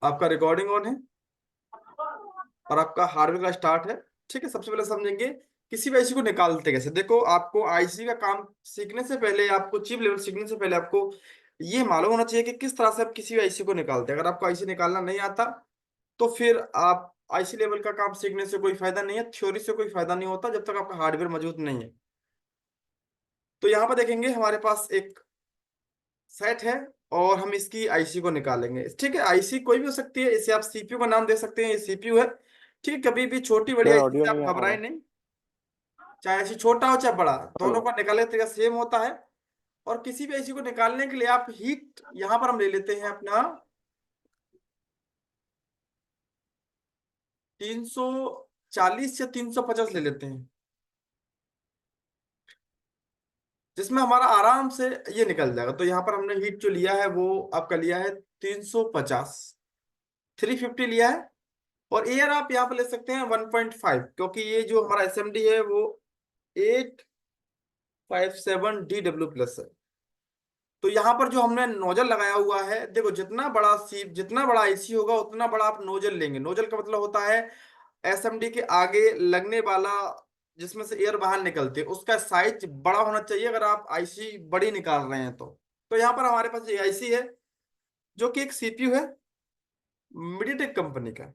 आपका recording on है और आपका हार्डवेयर का स्टार्ट है। ठीक है, सबसे पहले समझेंगे किसी भी आईसी को निकालते कैसे। देखो, आपको आईसी का काम सीखने से पहले, आपको चिप लेवल सीखने से पहले आपको ये मालूम होना चाहिए कि किस तरह से आप किसी भी आईसी को निकालते हैं। अगर आपको आईसी निकालना नहीं आता तो फिर आप आईसी लेवल का काम सीखने से कोई फायदा नहीं है, थ्योरी से कोई फायदा नहीं होता जब तक आपका हार्डवेयर मौजूद नहीं है। तो यहाँ पर देखेंगे हमारे पास एक सेट है और हम इसकी आईसी को निकालेंगे। ठीक है, आईसी कोई भी हो सकती है, इसे आप सीपीयू का नाम दे सकते हैं, ये सीपीयू है। ठीक है, कभी भी छोटी बड़ी सर आईसी ऑडियो से नहीं आप आ घबराएं रहा। नहीं। चाहे आईसी छोटा हो चाहे बड़ा, दोनों हेलो। का निकालने का तरीका सेम होता है। और किसी भी आईसी को निकालने के लिए आप हीट, यहाँ पर हम ले लेते हैं अपना 340 या 350 ले लेते हैं, जिसमें हमारा आराम से ये निकल जाएगा। तो यहाँ पर हमने हीट जो लिया है वो आपका लिया है 350, 350 लिया है। और एयर आप यहाँ पर ले सकते हैं 1.5, क्योंकि ये जो हमारा एसएमडी है वो 857 DW+ है। तो यहाँ पर जो हमने नोजल लगाया हुआ है, देखो जितना बड़ा सीप, जितना बड़ा आईसी होगा उतना बड़ा आप नोजल लेंगे। नोजल का मतलब होता है एसएमडी के आगे लगने वाला, जिसमें से एयर बाहर निकलते हैं, उसका साइज बड़ा होना चाहिए अगर आप आईसी बड़ी निकाल रहे हैं तो यहाँ पर हमारे पास ये आईसी है जो कि एक सीपीयू है, मीडियाटेक कंपनी का।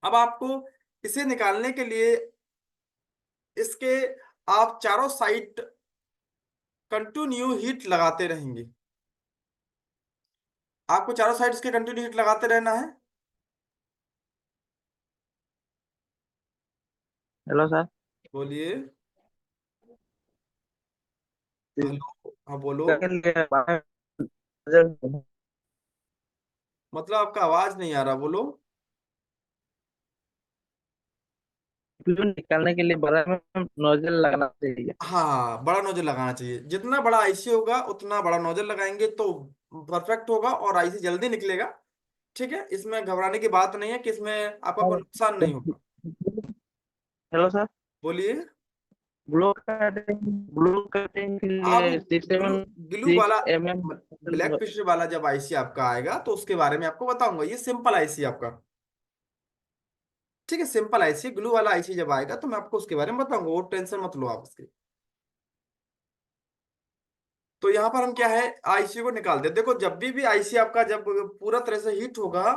अब आपको इसे निकालने के लिए इसके आप चारों साइड कंटिन्यू हीट लगाते रहेंगे। आपको चारों साइड इसके कंटिन्यू हीट लगाते रहना है। Hello sir. बोलिए। हेलो, हाँ बोलो। इसके लिए नोजल मतलब आपका आवाज नहीं आ रहा, बोलो। निकालने के लिए बड़ा में नोजल लगाना चाहिए। हाँ, बड़ा नोजल लगाना चाहिए। जितना बड़ा आईसी होगा उतना बड़ा नोजल लगाएंगे तो परफेक्ट होगा और आईसी जल्दी निकलेगा। ठीक है, इसमें घबराने की बात नहीं है कि इसमें आपका कोई और नुकसान नहीं होगा। Hello sir. बोलिए। ब्लू कटिंग ब्लू कटिंग के आप लिए सिक्स ग्लू सेवन ग्लू वाला, six M M black fish वाला जब आईसी आपका आएगा तो उसके बारे में आपको बताऊंगा। ये सिंपल आईसी आपका। ठीक है, सिंपल आईसी, ग्लू वाला आईसी जब आएगा तो मैं आपको उसके बारे में बताऊंगा, वो टेंशन मत लो आप उसकी। तो यहाँ पर हम क्या है, आईसी को निकाल दे। देखो, जब भी आईसी आपका जब पूरा तरह से हीट होगा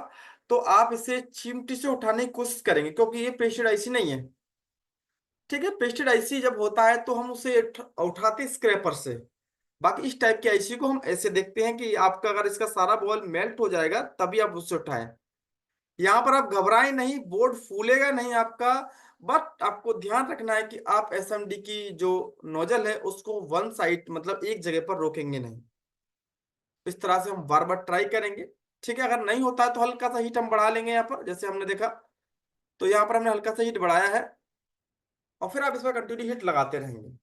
तो आप इसे चिमटी से उठाने की कोशिश करेंगे, क्योंकि ये पेस्टेड आईसी नहीं है। ठीक है, पेस्टेड आईसी जब होता है तो हम उसे उठाते स्क्रैपर से। बाकी इस टाइप के आईसी को हम ऐसे देखते हैं कि आपका अगर इसका सारा बॉल मेल्ट हो जाएगा तभी आप उससे उठाएं। यहाँ पर आप घबराएं नहीं, बोर्ड फूलेगा नहीं आपका। बट आपको ध्यान रखना है कि आप एसएमडी की जो नोजल है उसको वन साइड, मतलब एक जगह पर रोकेंगे नहीं। इस तरह से हम बार बार ट्राई करेंगे। ठीक है, अगर नहीं होता है तो हल्का सा हीट हम बढ़ा लेंगे यहाँ पर, जैसे हमने देखा। तो यहाँ पर हमने हल्का सा हीट बढ़ाया है और फिर आप इसमें कंटिन्यू हीट लगाते रहेंगे।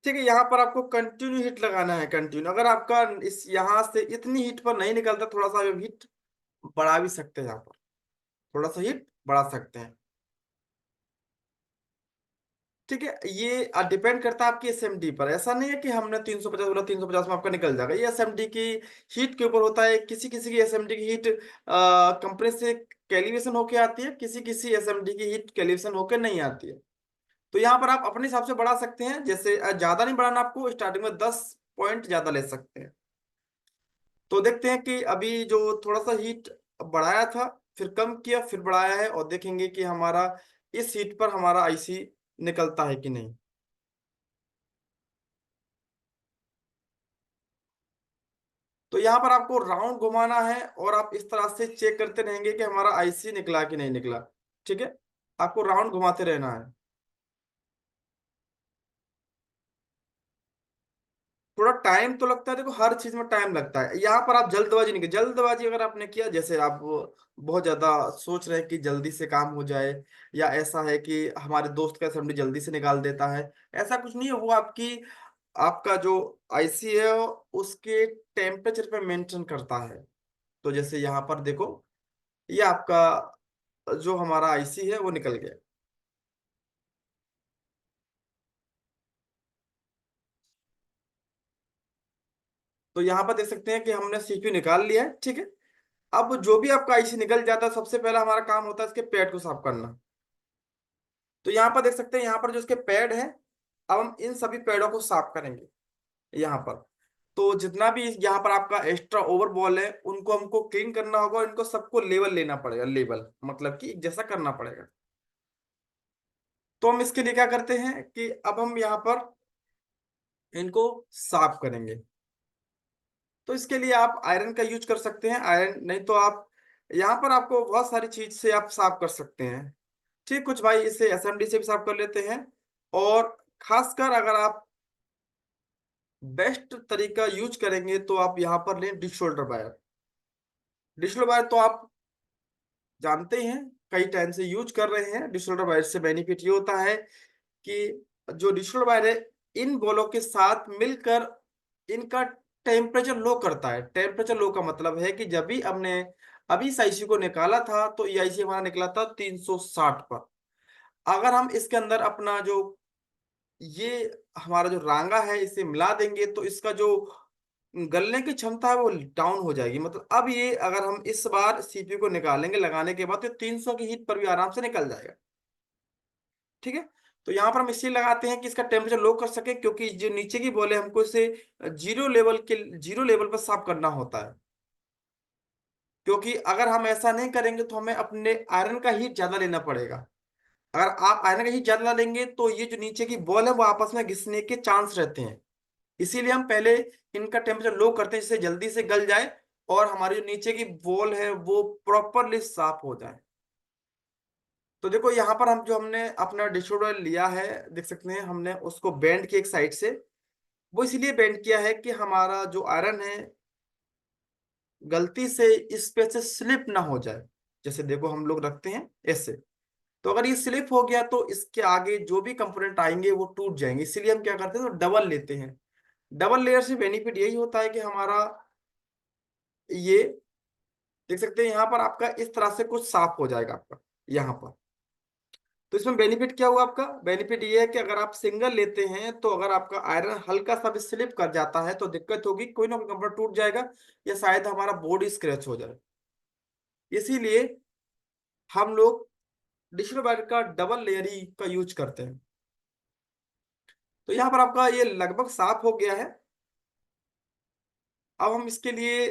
ठीक है, यहाँ पर आपको कंटिन्यू हीट लगाना है, कंटिन्यू। अगर आपका इस यहाँ से इतनी हीट पर नहीं निकलता, थोड़ा सा हीट बढ़ा भी सकते हैं यहाँ पर, थोड़ा सा हीट बढ़ा सकते हैं। ठीक है, ये डिपेंड करता है आपकी एसएमडी पर। ऐसा नहीं है कि हमने 350 बोला 350 में आपका निकल जाएगा, ये एसएमडी की हीट के ऊपर होता है। किसी किसी की एसएमडी की हीट कंपनी से कैलिब्रेशन होके आती है, किसी किसी एसएमडी की हीट कैलिब्रेशन होके नहीं आती है। तो यहाँ पर आप अपने हिसाब से बढ़ा सकते हैं। जैसे ज्यादा नहीं बढ़ाना आपको, स्टार्टिंग में 10 पॉइंट ज्यादा ले सकते हैं। तो देखते हैं कि अभी जो थोड़ा सा हीट बढ़ाया था, फिर कम किया, फिर बढ़ाया है, और देखेंगे कि हमारा इस हीट पर हमारा आईसी निकलता है कि नहीं। तो यहाँ पर आपको राउंड घुमाना है और आप इस तरह से चेक करते रहेंगे कि हमारा आईसी निकला कि नहीं निकला। ठीक है, आपको राउंड घुमाते रहना है। थोड़ा टाइम तो लगता है, देखो हर चीज में टाइम लगता है। यहाँ पर आप जल्दबाजी नहीं की, जल्दबाजी अगर आपने किया, जैसे आप बहुत ज्यादा सोच रहे हैं कि जल्दी से काम हो जाए, या ऐसा है कि हमारे दोस्त का असेंबली जल्दी से निकाल देता है, ऐसा कुछ नहीं है। वो आपकी, आपका जो आईसी है उसके टेम्परेचर पे मेंटेन करता है। तो जैसे यहाँ पर देखो, ये आपका जो हमारा आईसी है वो निकल गया। तो यहाँ पर देख सकते हैं कि हमने सीपीयू निकाल लिया है, ठीक है। अब जो भी आपका आईसी निकल जाता है, सबसे पहला हमारा काम होता है इसके पैड को साफ करना। तो यहाँ पर देख सकते हैं, यहाँ पर जो इसके पैड है, अब हम इन सभी पैडों को साफ करेंगे यहाँ पर। तो जितना भी यहाँ पर आपका एक्स्ट्रा ओवरबॉल है, उनको हमको क्लीन करना होगा, इनको सबको लेवल लेना पड़ेगा, लेवल मतलब कि जैसा करना पड़ेगा। तो हम इसके लिए क्या करते हैं कि अब हम यहाँ पर इनको साफ करेंगे। तो इसके लिए आप आयरन का यूज कर सकते हैं, आयरन नहीं तो आप यहाँ पर आपको बहुत सारी चीज से आप साफ कर सकते हैं। ठीक, कुछ भाई इसे एसएमडी से भी साफ कर लेते हैं। और खासकर अगर आप बेस्ट तरीका यूज करेंगे तो आप यहाँ पर लें dish shoulder wire. Dish shoulder wire तो आप जानते ही हैं, कई टाइम से यूज कर रहे हैं। डिश शोल्डर वायर से बेनिफिट ये होता है कि जो डिश शोल्डर वायर है, इन बॉलों के साथ मिलकर इनका टेम्परेचर लो करता है। टेम्परेचर लो का मतलब है कि जब भी हमने अभी इस आईसी को निकाला था, तो ये आईसी हमारा निकला था 360 पर। अगर हम इसके अंदर अपना जो ये हमारा जो रांगा है इसे मिला देंगे, तो इसका जो गलने की क्षमता है वो डाउन हो जाएगी। मतलब अब ये अगर हम इस बार सीपीयू को निकालेंगे लगाने के बाद, तो 300 की हीट पर भी आराम से निकल जाएगा, ठीक है। तो यहाँ पर हम इसलिए लगाते हैं कि इसका टेम्परेचर लो कर सके, क्योंकि जो नीचे की बॉल है हमको इसे जीरो लेवल पर साफ करना होता है। क्योंकि अगर हम ऐसा नहीं करेंगे तो हमें अपने आयरन का हीट ज्यादा लेना पड़ेगा। अगर आप आयरन का हीट ज्यादा लेंगे तो ये जो नीचे की बॉल है वो आपस में घिसने के चांस रहते हैं। इसीलिए हम पहले इनका टेम्परेचर लो करते हैं, जिससे जल्दी से गल जाए और हमारी जो नीचे की बॉल है वो प्रॉपरली साफ हो जाए। तो देखो यहाँ पर हम जो हमने अपना डिशोडर लिया है, देख सकते हैं हमने उसको बेंड किया एक साइड से। वो इसीलिए बेंड किया है कि हमारा जो आयरन है गलती से इस पे से स्लिप ना हो जाए। जैसे देखो हम लोग रखते हैं ऐसे, तो अगर ये स्लिप हो गया तो इसके आगे जो भी कंपोनेंट आएंगे वो टूट जाएंगे। इसीलिए हम क्या करते हैं, तो डबल लेते हैं। डबल लेयर से बेनिफिट यही होता है कि हमारा ये देख सकते हैं यहाँ पर आपका इस तरह से कुछ साफ हो जाएगा आपका यहाँ पर। तो इसमें बेनिफिट क्या हुआ, आपका बेनिफिट ये है कि अगर आप सिंगल लेते हैं तो अगर आपका आयरन हल्का सा भी स्लिप कर जाता है तो दिक्कत होगी, कोई ना कोई कंपोनेंट टूट जाएगा या शायद हमारा बोर्ड स्क्रैच हो जाए। इसीलिए हम लोग डिजिटल वायर का डबल लेयर ही का यूज करते हैं। तो यहाँ पर आपका ये लगभग साफ हो गया है। अब हम इसके लिए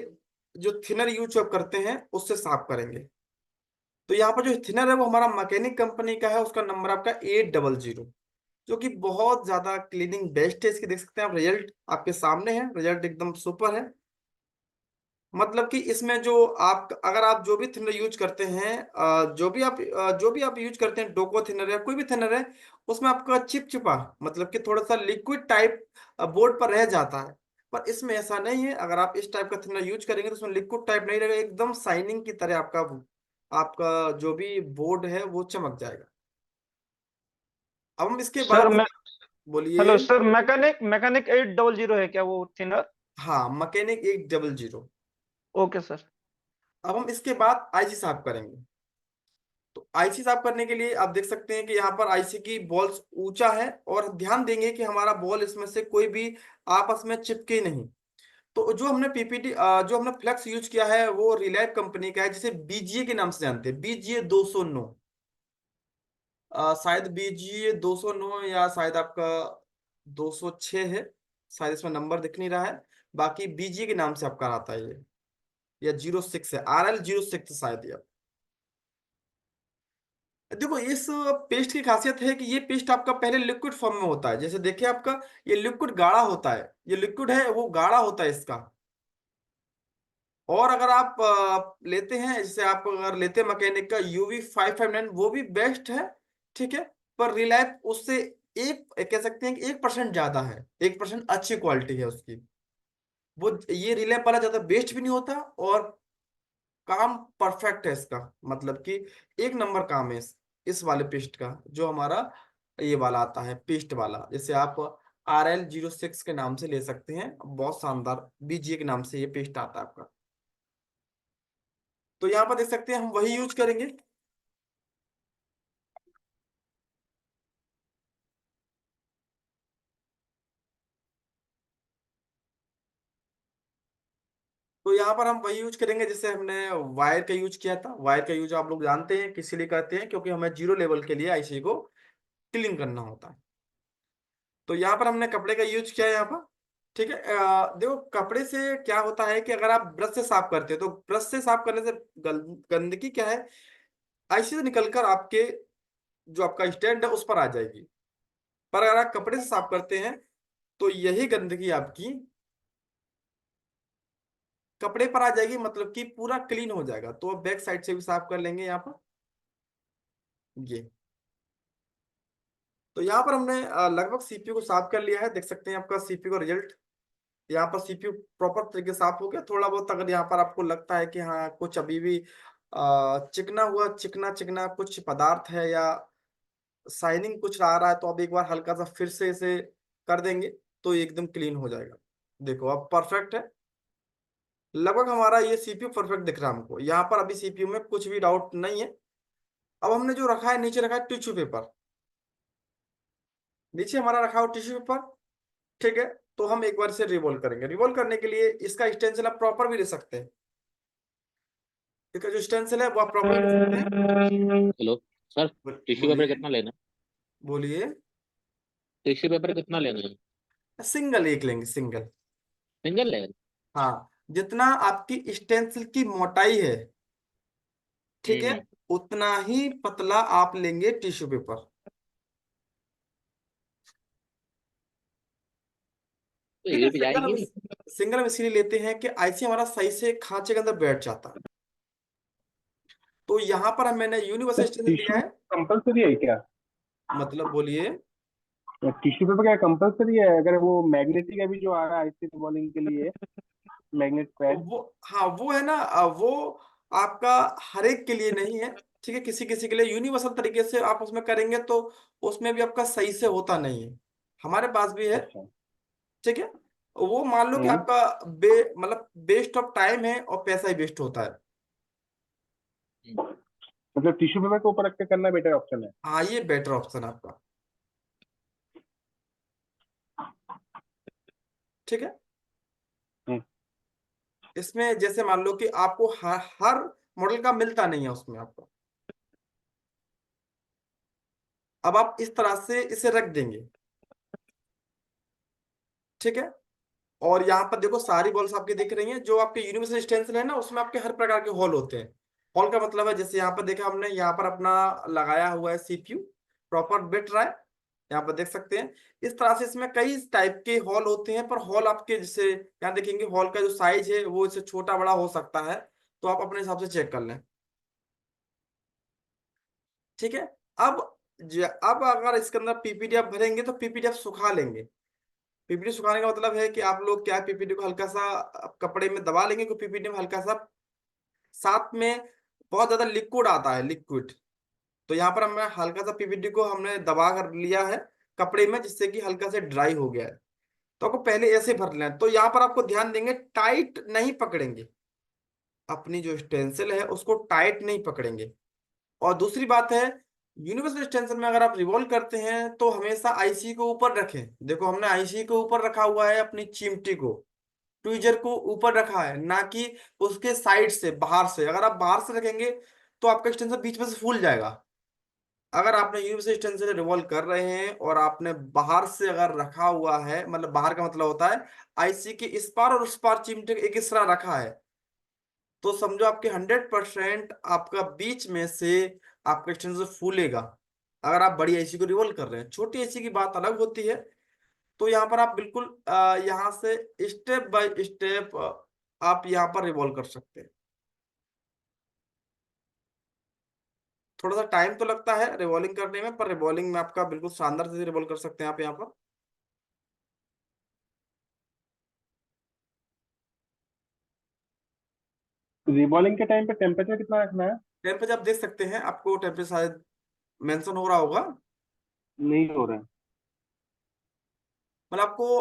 जो थिनर यूज अब करते हैं उससे साफ करेंगे। तो यहाँ पर जो थिनर है वो हमारा मैकेनिक कंपनी का है, उसका नंबर आपका 800, जो कि बहुत ज्यादा क्लीनिंग बेस्ट है इसकी। देख सकते हैं आप, रिजल्ट आपके सामने है, रिजल्ट एकदम सुपर है। मतलब कि इसमें जो आप अगर आप जो भी थिनर यूज करते हैं, जो भी आप यूज करते हैं, डोको थिनर है कोई भी थिनर है, उसमें आपका चिपचिपा मतलब कि थोड़ा सा लिक्विड टाइप बोर्ड पर रह जाता है। पर इसमें ऐसा नहीं है, अगर आप इस टाइप का थिनर यूज करेंगे तो उसमें लिक्विड टाइप नहीं रहेगा, एकदम शाइनिंग की तरह आपका आपका जो भी बोर्ड है वो चमक जाएगा। अब हम इसके सर बाद मैं बोलिए। हेलो सर, मैकेनिक मैकेनिक 800 है क्या वो थिनर? हाँ, मैकेनिक 800। Okay sir. अब हम इसके बाद आईसी साफ करेंगे। तो आईसी साफ करने के लिए आप देख सकते हैं कि यहाँ पर आईसी की बॉल्स ऊंचा है, और ध्यान देंगे कि हमारा बॉल इसमें से कोई भी आपस में चिपके नहीं। तो जो हमने पीपीटी जो हमने फ्लेक्स यूज किया है वो रिलायब कंपनी का है, जिसे बीजीए के नाम से जानते हैं, बीजीए 209। शायद बीजीए 209 या शायद आपका 206 है, शायद इसमें नंबर दिख नहीं रहा है। बाकी बीजीए के नाम से आपका आता है ये, या 06 है, RL06 शायद ये। देखो इस पेस्ट की खासियत है कि ये पेस्ट आपका पहले लिक्विड फॉर्म में होता है। जैसे देखिए आपका ये लिक्विड गाढ़ा होता है, ये लिक्विड है वो गाढ़ा होता है इसका। और अगर आप लेते हैं, जैसे आप अगर लेते हैं मैकेनिक का UV559, वो भी बेस्ट है, ठीक है। पर रिलायब उससे एक कह सकते हैं कि 1% ज्यादा है, 1% अच्छी क्वालिटी है उसकी। वो ये रिलायब वाला ज्यादा बेस्ट भी नहीं होता, और काम परफेक्ट है इसका। मतलब कि एक नंबर काम है इस वाले पेस्ट का, जो हमारा ये वाला आता है पेस्ट वाला। जैसे आप RL06 के नाम से ले सकते हैं, बहुत शानदार बीजीए के नाम से ये पेस्ट आता है आपका। तो यहाँ पर देख सकते हैं हम वही यूज करेंगे। तो यहाँ पर हम वही यूज करेंगे जैसे हमने वायर का यूज किया था। वायर का यूज आप लोग जानते हैं किस लिए करते हैं, क्योंकि हमें जीरो लेवल के लिए आईसी को क्लीन करना होता है। तो यहाँ पर हमने कपड़े का यूज किया है यहाँ पर। ठीक है, देखो कपड़े से क्या होता है कि अगर आप ब्रश से साफ करते हो तो ब्रश से साफ करने से गंदगी क्या है, आईसी से निकलकर आपके जो आपका स्टैंड है उस पर आ जाएगी। पर अगर आप कपड़े से साफ करते हैं तो यही गंदगी आपकी कपड़े पर आ जाएगी, मतलब कि पूरा क्लीन हो जाएगा। तो अब बैक साइड से भी साफ कर लेंगे यहाँ पर ये। तो यहाँ पर हमने लगभग सीपीयू को साफ कर लिया है, देख सकते हैं आपका सीपीयू का रिजल्ट। यहाँ पर सीपीयू प्रॉपर तरीके से साफ हो गया। थोड़ा बहुत अगर यहाँ पर आपको लगता है कि हाँ कुछ अभी भी चिकना हुआ, चिकना चिकना कुछ पदार्थ है या शाइनिंग कुछ आ रहा है, तो अब एक बार हल्का सा फिर से इसे कर देंगे तो ये एकदम क्लीन हो जाएगा। देखो अब परफेक्ट है। लगभग हमारा ये सीपीयू परफेक्ट दिख रहा है हमको। यहाँ पर अभी सीपीयू में कुछ भी डाउट नहीं है। अब हमने जो रखा है नीचे रखा है टिश्यू पेपर। नीचे हमारा रखा हो टिश्यू पेपर। ठीक है, तो हम एक बार इसे रिवॉल्व करेंगे। रिवॉल्व करने के लिए इसका एक्सटेंशन आप प्रॉपर भी ले सकते हैं। इसका जो एक्सटेंशन है वो आप प्रॉपर ले सकते हैं। हेलो सर, टिश्यू पेपर बोलिए कितना लेना है? बोलिए। टिश्यू पेपर कितना लेना है? सिंगल एक लेंगे, सिंगल। सिंगल लेना? हाँ, जितना आपकी स्टेंसिल की मोटाई है, ठीक है, हम्म। उतना ही पतला आप लेंगे टिश्यू पेपर। तो ठीक ये है, भी सिंगल जाएगी हम नहीं? सिंगल हम इसलिए लेते हैं कि आईसी हमारा सही से खांचे के अंदर बैठ जाता है। तो यहाँ पर मैंने यूनिवर्सल स्टेंसिल लिया टिश्यू है। कंपलसरी है क्या? मतलब बोलिए। टिश्यू पेपर क्या कंपलसरी है? अगर वो मैग्नेटिक अभी जो आ रहा है आईसी बॉलिंग के लिए, मैग्नेट पैड। वो हाँ वो है ना, वो आपका हर एक के लिए नहीं है। ठीक है, किसी किसी के लिए यूनिवर्सल तरीके से आप उसमें करेंगे तो उसमें भी आपका सही से होता नहीं है। हमारे पास भी है। अच्छा। ठीक है, वो मान लो कि हम्म। आपका मतलब वेस्ट ऑफ टाइम है और पैसा ही वेस्ट होता है। मतलब टिश्यू पेपर के ऊपर रख के करना बेटर ऑप्शन है। हाँ, ये बेटर ऑप्शन है आपका। ठीक है, हम्म। इसमें जैसे मान लो कि आपको हर मॉडल का मिलता नहीं है उसमें आपको। अब आप इस तरह से इसे रख देंगे। ठीक है, और यहाँ पर देखो सारी बॉल्स आपकी दिख रही हैं। जो आपके यूनिवर्सल एक्सटेंशन है ना उसमें आपके हर प्रकार के हॉल होते हैं। हॉल का मतलब है जैसे यहाँ पर देखा हमने, यहाँ पर अपना लगाया हुआ है सीपीयू, प्रॉपर बैठ रहा है। यहाँ पर देख सकते हैं इस तरह से इसमें कई टाइप के हॉल होते हैं। पर हॉल आपके जैसे यहाँ देखेंगे हॉल का जो साइज है वो इससे छोटा बड़ा हो सकता है। तो आप अपने हिसाब से चेक कर लें। ठीक है, अब अब अगर इसके अंदर पीपीटी आप भरेंगे तो पीपीटी आप सुखा लेंगे। पीपीटी सुखाने का मतलब है कि आप लोग क्या पीपीटी को हल्का सा कपड़े में दबा लेंगे, क्योंकि पीपीटी में हल्का सा साथ में बहुत ज्यादा लिक्विड आता है, लिक्विड। तो यहाँ पर हमने हल्का सा पीपीटी को हमने दबा कर लिया है कपड़े में, जिससे कि हल्का से ड्राई हो गया है। तो आपको पहले ऐसे भर लेना है। तो यहाँ पर आपको ध्यान देंगे टाइट नहीं पकड़ेंगे, अपनी जो स्टेंसिल है उसको टाइट नहीं पकड़ेंगे। और दूसरी बात है, यूनिवर्सल एक्सटेंशन में अगर आप रिवॉल्व करते हैं तो हमेशा आईसी को ऊपर रखें। देखो हमने आईसी को ऊपर रखा हुआ है, अपनी चिमटी को, ट्वीजर को ऊपर रखा है, ना कि उसके साइड से बाहर से। अगर आप बाहर से रखेंगे तो आपका एक्सटेंशन बीच में से फूल जाएगा। अगर आपने यूनिवर्सल एक्सटेंशन रिवॉल्व कर रहे हैं और आपने बाहर से अगर रखा हुआ है, मतलब बाहर का मतलब होता है आईसी के इस पार और उस पार चिमटे एक इस तरह रखा है, तो समझो आपके 100% आपका बीच में से आपका एक्सटेंशन फूलेगा। अगर आप बड़ी आईसी को रिवॉल्व कर रहे हैं, छोटी आईसी की बात अलग होती है। तो यहाँ पर आप बिल्कुल यहाँ से स्टेप बाय स्टेप आप यहाँ पर रिवॉल्व कर सकते हैं। थोड़ा सा टाइम तो लगता है रिवॉल्विंग करने में, पर रिवॉल्विंग में आपका बिल्कुल शानदार से रिवॉल्व कर सकते हैं आप यहाँ पर। रिबॉलिंग के टाइम पे टेम्परेचर कितना रखना है? टेम्परेचर आप देख सकते हैं, आपको टेम्परेचर शायद मेंशन हो रहा होगा। नहीं हो रहा है। मतलब आपको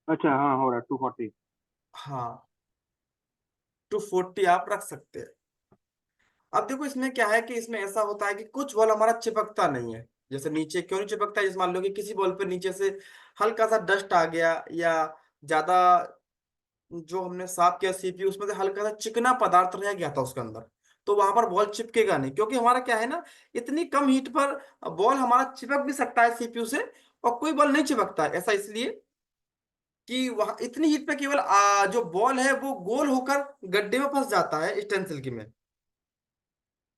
अच्छा, हाँ हो रहा है, 240। हाँ 240 आप रख सकते हैं। अब देखो इसमें क्या है कि इसमें ऐसा होता है कि कुछ बॉल हमारा चिपकता नहीं है। जैसे नीचे क्यों नहीं चिपकता है, जैसे मान लो कि किसी बॉल पे नीचे से हल्का सा डस्ट आ गया या ज्यादा जो हमने साफ किया सीपीयू, उसमें से हल्का सा चिकना पदार्थ रह गया था उसके अंदर, तो वहां पर बॉल चिपकेगा नहीं, क्योंकि हमारा क्या है ना, इतनी कम हीट पर बॉल हमारा चिपक भी सकता है सीपीयू से, और कोई बॉल नहीं चिपकता है। ऐसा इसलिए कि वहां इतनी हीट पे केवल जो बॉल है वो गोल होकर गड्ढे में फंस जाता है स्टेंसिल की में।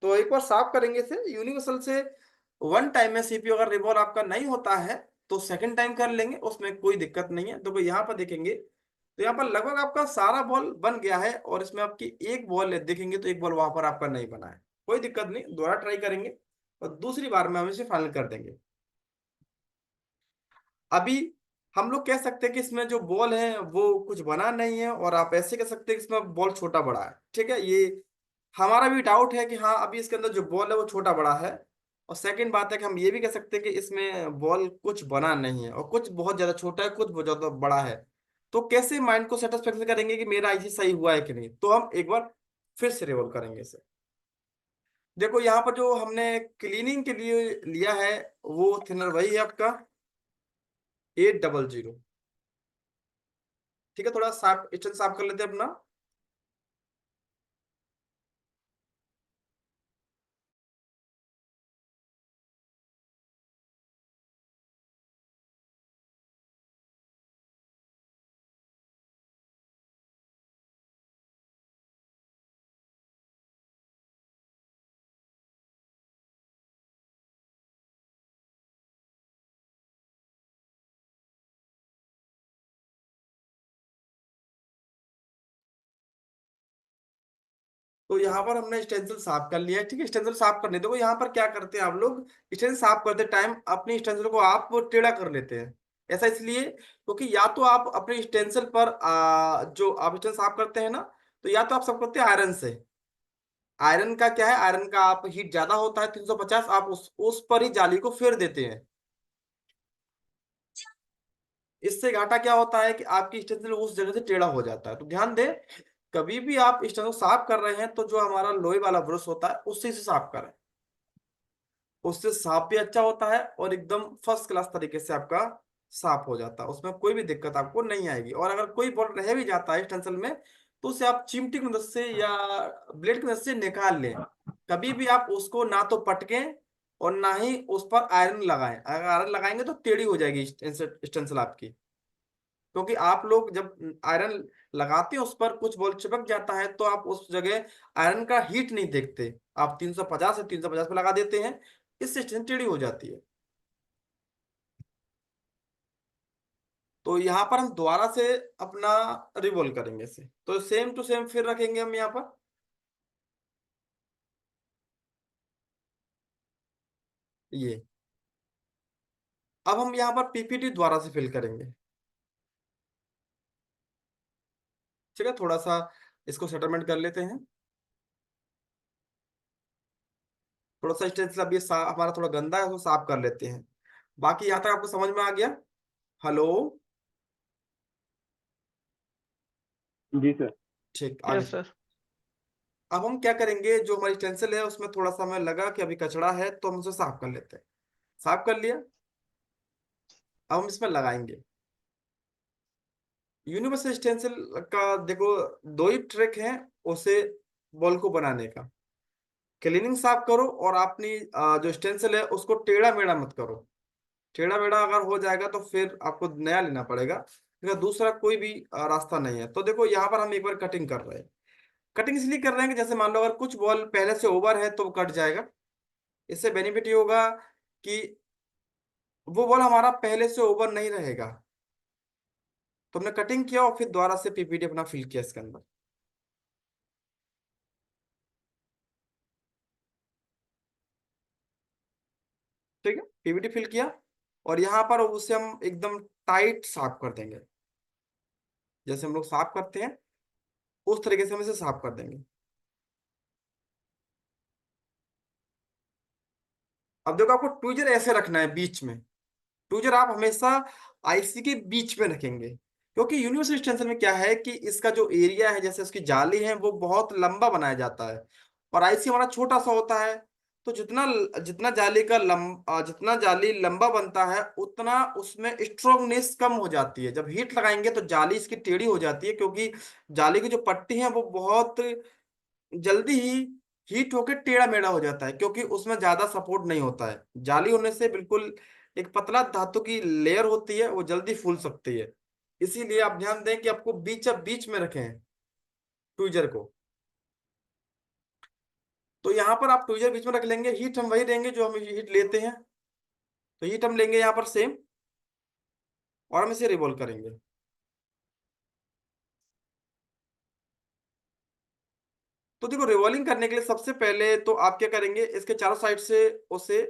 तो एक बार साफ करेंगे इसे यूनिवर्सल से। वन टाइम में सीपीयू अगर रिवॉल्व आपका नहीं होता है तो सेकंड टाइम कर लेंगे, उसमें कोई दिक्कत नहीं है। तो यहाँ पर देखेंगे तो यहाँ पर लगभग आपका सारा बॉल बन गया है, और इसमें आपकी एक बॉल देखेंगे तो एक बॉल वहां पर आपका नहीं बना है। कोई दिक्कत नहीं, दोबारा ट्राई करेंगे और दूसरी बार में हम इसे फाइनल कर देंगे। अभी हम लोग कह सकते हैं कि इसमें जो बॉल है वो कुछ बना नहीं है, और आप ऐसे कह सकते हैं कि इसमें बॉल छोटा बड़ा है। ठीक है, ये हमारा भी डाउट है कि हाँ अभी इसके अंदर जो बॉल है वो छोटा बड़ा है। और सेकंड बात है कि हम ये भी कह सकते हैं कि इसमें बॉल कुछ बना नहीं है, और कुछ बहुत ज्यादा छोटा है, कुछ बहुत ज्यादा बड़ा है। तो कैसे माइंड को सेटिस्फेक्शन करेंगे कि मेरा आईसी सही हुआ है कि नहीं? तो हम एक बार फिर से रिवॉल्व करेंगे इसे। देखो यहाँ पर जो हमने क्लीनिंग के लिए लिया है वो थिनर वही है आपका 800। ठीक है, थोड़ा साफ स्टैंड साफ कर लेते हैं अपना। तो यहाँ पर हमने स्टेंसिल साफ कर लिया है। ठीक है, स्टेंसिल साफ करने देखो यहाँ पर क्या करते हैं आप लोग, स्टेंसिल साफ करते टाइम अपनी स्टेंसिल को आप टेढ़ा कर लेते हैं। ऐसा इसलिए क्योंकि या तो आप अपने स्टेंसिल पर जो आप स्टेंसिल साफ करते हैं ना, तो या तो आप सब करते हैं आयरन से। आयरन का क्या है, आयरन का आप हीट ज्यादा होता है 350, आप उस पर ही जाली को फेर देते हैं। इससे घाटा क्या होता है कि आपकी स्टेंसिल उस जगह से टेढ़ा हो जाता है। तो ध्यान दें, कभी भी आप स्टेंसिल साफ कर रहे हैं तो जो हमारा लोहे वाला ब्रश होता है उससे से साफ करें, उससे साफ भी अच्छा होता है और एकदम फर्स्ट क्लास तरीके से आपका साफ हो जाता है, उसमें कोई भी दिक्कत आपको नहीं आएगी। और अगर कोई बॉल रह भी जाता है स्टेंसिल में तो उसे आप चिमटी की मदद से या ब्लेड की मदद से निकाल लें। कभी भी आप उसको ना तो पटकें और ना ही उस पर आयरन लगाएं। अगर आयरन लगाएंगे तो टेढ़ी हो जाएगी स्टेंसिल आपकी, क्योंकि आप लोग जब आयरन लगाते हैं उस पर कुछ बॉल चिपक जाता है तो आप उस जगह आयरन का हीट नहीं देखते, आप 350 से 350 पे लगा देते हैं, इससे स्टेंसिल टेढ़ी हो जाती है। तो यहाँ पर हम दोबारा से अपना रिवॉल्व करेंगे इसे, तो सेम टू सेम फिर रखेंगे हम यहाँ पर ये। अब हम यहाँ पर पीपीटी दोबारा से फिल करेंगे। ठीक है, थोड़ा सा इसको सेटलमेंट कर लेते हैं। थोड़ा सा स्टेंसिल अब ये हमारा थोड़ा गंदा है, उसको साफ कर लेते हैं। बाकी यहाँ तक आपको समझ में आ गया? हेलो? जी सर। ठीक, आगे। Yes sir. अब हम क्या करेंगे, जो हमारी स्टेंसिल है उसमें थोड़ा सा हमें लगा कि अभी कचरा है तो हम उसे साफ कर लेते हैं। साफ कर लिया, अब हम इसमें लगाएंगे। यूनिवर्सल स्टेंसिल का देखो दो ही ट्रिक है उसे बॉल को बनाने का। क्लीनिंग साफ करो और अपनी जो स्टेंसिल है उसको टेढ़ा मेढ़ा मत करो। टेढ़ा मेढ़ा अगर हो जाएगा तो फिर आपको नया लेना पड़ेगा, क्योंकि दूसरा कोई भी रास्ता नहीं है। तो देखो यहाँ पर हम एक बार कटिंग कर रहे हैं। कटिंग इसलिए कर रहे हैं कि जैसे मान लो अगर कुछ बॉल पहले से ओवर है तो वो कट जाएगा। इससे बेनिफिट ये होगा कि वो बॉल हमारा पहले से ओवर नहीं रहेगा। तो हमने कटिंग किया और फिर दोबारा से पीपीटी अपना फिल किया इसके अंदर। ठीक है, पीपीटी फिल किया और यहाँ पर उसे हम एकदम टाइट साफ कर देंगे, जैसे हम लोग साफ करते हैं उस तरीके से हम इसे साफ कर देंगे। अब देखो आपको ट्विजर ऐसे रखना है बीच में। ट्विजर आप हमेशा आईसी के बीच में रखेंगे, क्योंकि यूनिवर्सल एक्सटेंशन में क्या है कि इसका जो एरिया है, जैसे उसकी जाली है, वो बहुत लंबा बनाया जाता है और आईसी हमारा छोटा सा होता है। तो जितना जितना जितना जाली लंबा बनता है उतना उसमें स्ट्रोंगनेस कम हो जाती है। जब हीट लगाएंगे तो जाली इसकी टेढ़ी हो जाती है, क्योंकि जाली की जो पट्टी है वो बहुत जल्दी ही हीट होकर टेढ़ा मेढ़ा हो जाता है, क्योंकि उसमें ज्यादा सपोर्ट नहीं होता है। जाली होने से बिल्कुल एक पतला धातु की लेयर होती है, वो जल्दी फूल सकती है। इसीलिए आप ध्यान दें कि आपको बीच में रखें ट्वीजर को। तो यहाँ पर आप ट्वीजर बीच में रख लेंगे, हीट हम वही देंगे जो हम हीट लेते हैं। तो हीट हम लेंगे यहाँ पर सेम, और हम इसे रिवॉल्व करेंगे। तो देखो, रिवॉल्विंग करने के लिए सबसे पहले तो आप क्या करेंगे, इसके चारों साइड से उसे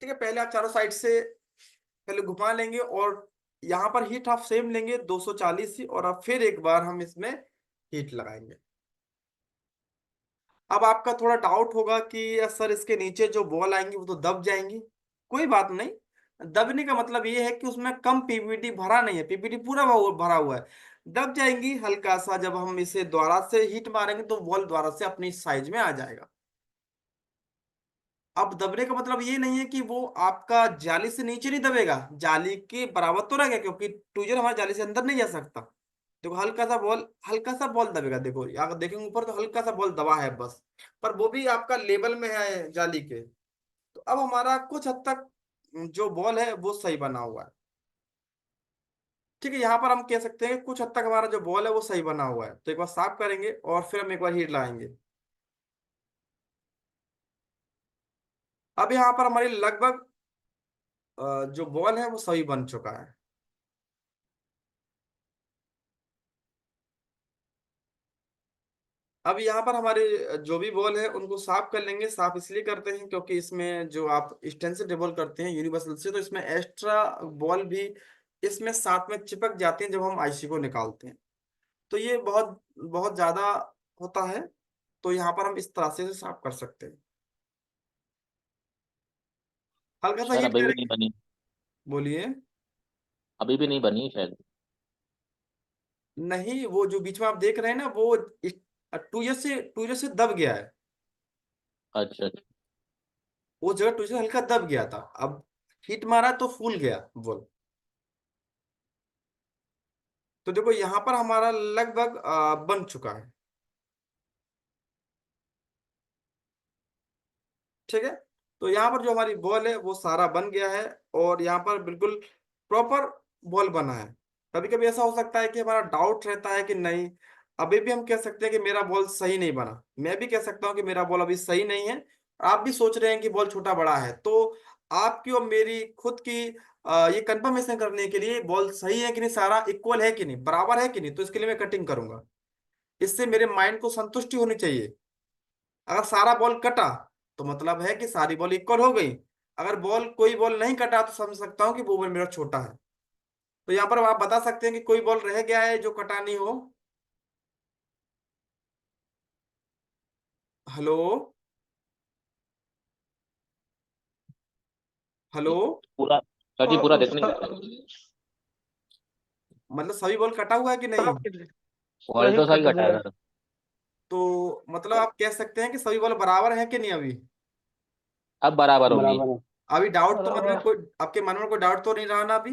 ठीक है, पहले आप चारों साइड से पहले घुमा लेंगे, और यहाँ पर हीट आप सेम लेंगे 240 ही, और अब फिर एक बार हम इसमें हीट लगाएंगे। अब आपका थोड़ा डाउट होगा कि यार सर, इसके नीचे जो बॉल आएंगी वो तो दब जाएंगी। कोई बात नहीं, दबने का मतलब ये है कि उसमें कम पीवीडी भरा नहीं है, पीवीडी पूरा भरा हुआ है। दब जाएंगी हल्का सा, जब हम इसे दोबारा से हीट मारेंगे तो बॉल दोबारा से अपनी साइज में आ जाएगा। अब दबने का मतलब ये नहीं है कि वो आपका जाली से नीचे नहीं दबेगा, जाली के बराबर तो रहेगा, क्योंकि ट्वीजर हमारे जाली से अंदर नहीं जा सकता। देखो, हल्का सा बॉल दबेगा। देखो, अगर देखेंगे ऊपर तो हल्का सा बॉल दबा है बस, पर वो भी आपका लेवल में है जाली के। तो अब हमारा कुछ हद तक जो बॉल है वो सही बना हुआ है। ठीक है, यहाँ पर हम कह सकते हैं कि कुछ हद तक हमारा जो बॉल है वो सही बना हुआ है। तो एक बार साफ करेंगे और फिर हम एक बार हीट लाएंगे। अब यहाँ पर हमारी लगभग जो बॉल है वो सही बन चुका है। अब यहाँ पर हमारे जो भी बॉल है उनको साफ कर लेंगे। साफ इसलिए करते हैं क्योंकि इसमें जो आप स्टेंसिल रिबॉल करते हैं यूनिवर्सल से, तो इसमें एक्स्ट्रा बॉल भी इसमें साथ में चिपक जाते हैं जब हम आईसी को निकालते हैं। तो ये बहुत बहुत ज्यादा होता है। तो यहाँ पर हम इस तरह से इसे साफ कर सकते हैं। हल्का सा सर हीट अभी भी नहीं करेंगे। बनी। बोलिए। अभी भी नहीं बनी शायद। नहीं, वो जो बीच में आप देख रहे हैं ना, वो टूजर से दब गया है। अच्छा अच्छा। वो जगह टूजर से हल्का दब गया था, अब हीट मारा तो फूल गया बॉल। तो देखो, यहाँ पर हमारा लगभग बन चुका है। ठीक है, तो यहाँ पर जो हमारी बॉल है वो सारा बन गया है, और यहाँ पर बिल्कुल प्रॉपर बॉल बना है। कभी कभी ऐसा हो सकता है कि हमारा डाउट रहता है कि नहीं, अभी भी हम कह सकते हैं कि मेरा बॉल सही नहीं बना। मैं भी कह सकता हूँ कि मेरा बॉल अभी सही नहीं है। आप भी सोच रहे हैं कि बॉल छोटा बड़ा है। तो आपकी और मेरी खुद की ये कंफर्मेशन करने के लिए बॉल सही है कि नहीं, सारा इक्वल है कि नहीं, बराबर है कि नहीं, तो इसके लिए मैं कटिंग करूंगा। इससे मेरे माइंड को संतुष्टि होनी चाहिए। अगर सारा बॉल कटा तो मतलब है कि सारी बॉल इक्वल हो गई। अगर कोई बॉल नहीं कटा तो समझ सकता हूँ कि वो बॉल मेरा छोटा है। तो यहाँ पर आप बता सकते हैं कि कोई बॉल रह गया है जो कटा नहीं हो। हेलो। हेलो। पूरा सर जी पूरा देखने का है। मतलब सभी बॉल कटा हुआ है कि नहीं? बॉल तो सही कटा है सर। तो मतलब आप कह सकते हैं कि सभी बॉल बराबर है कि नहीं अभी? अब बराबर होंगी। बराबर है। अभी डाउट तो मन में कोई, आपके मन में कोई डाउट तो नहीं रहा ना अभी?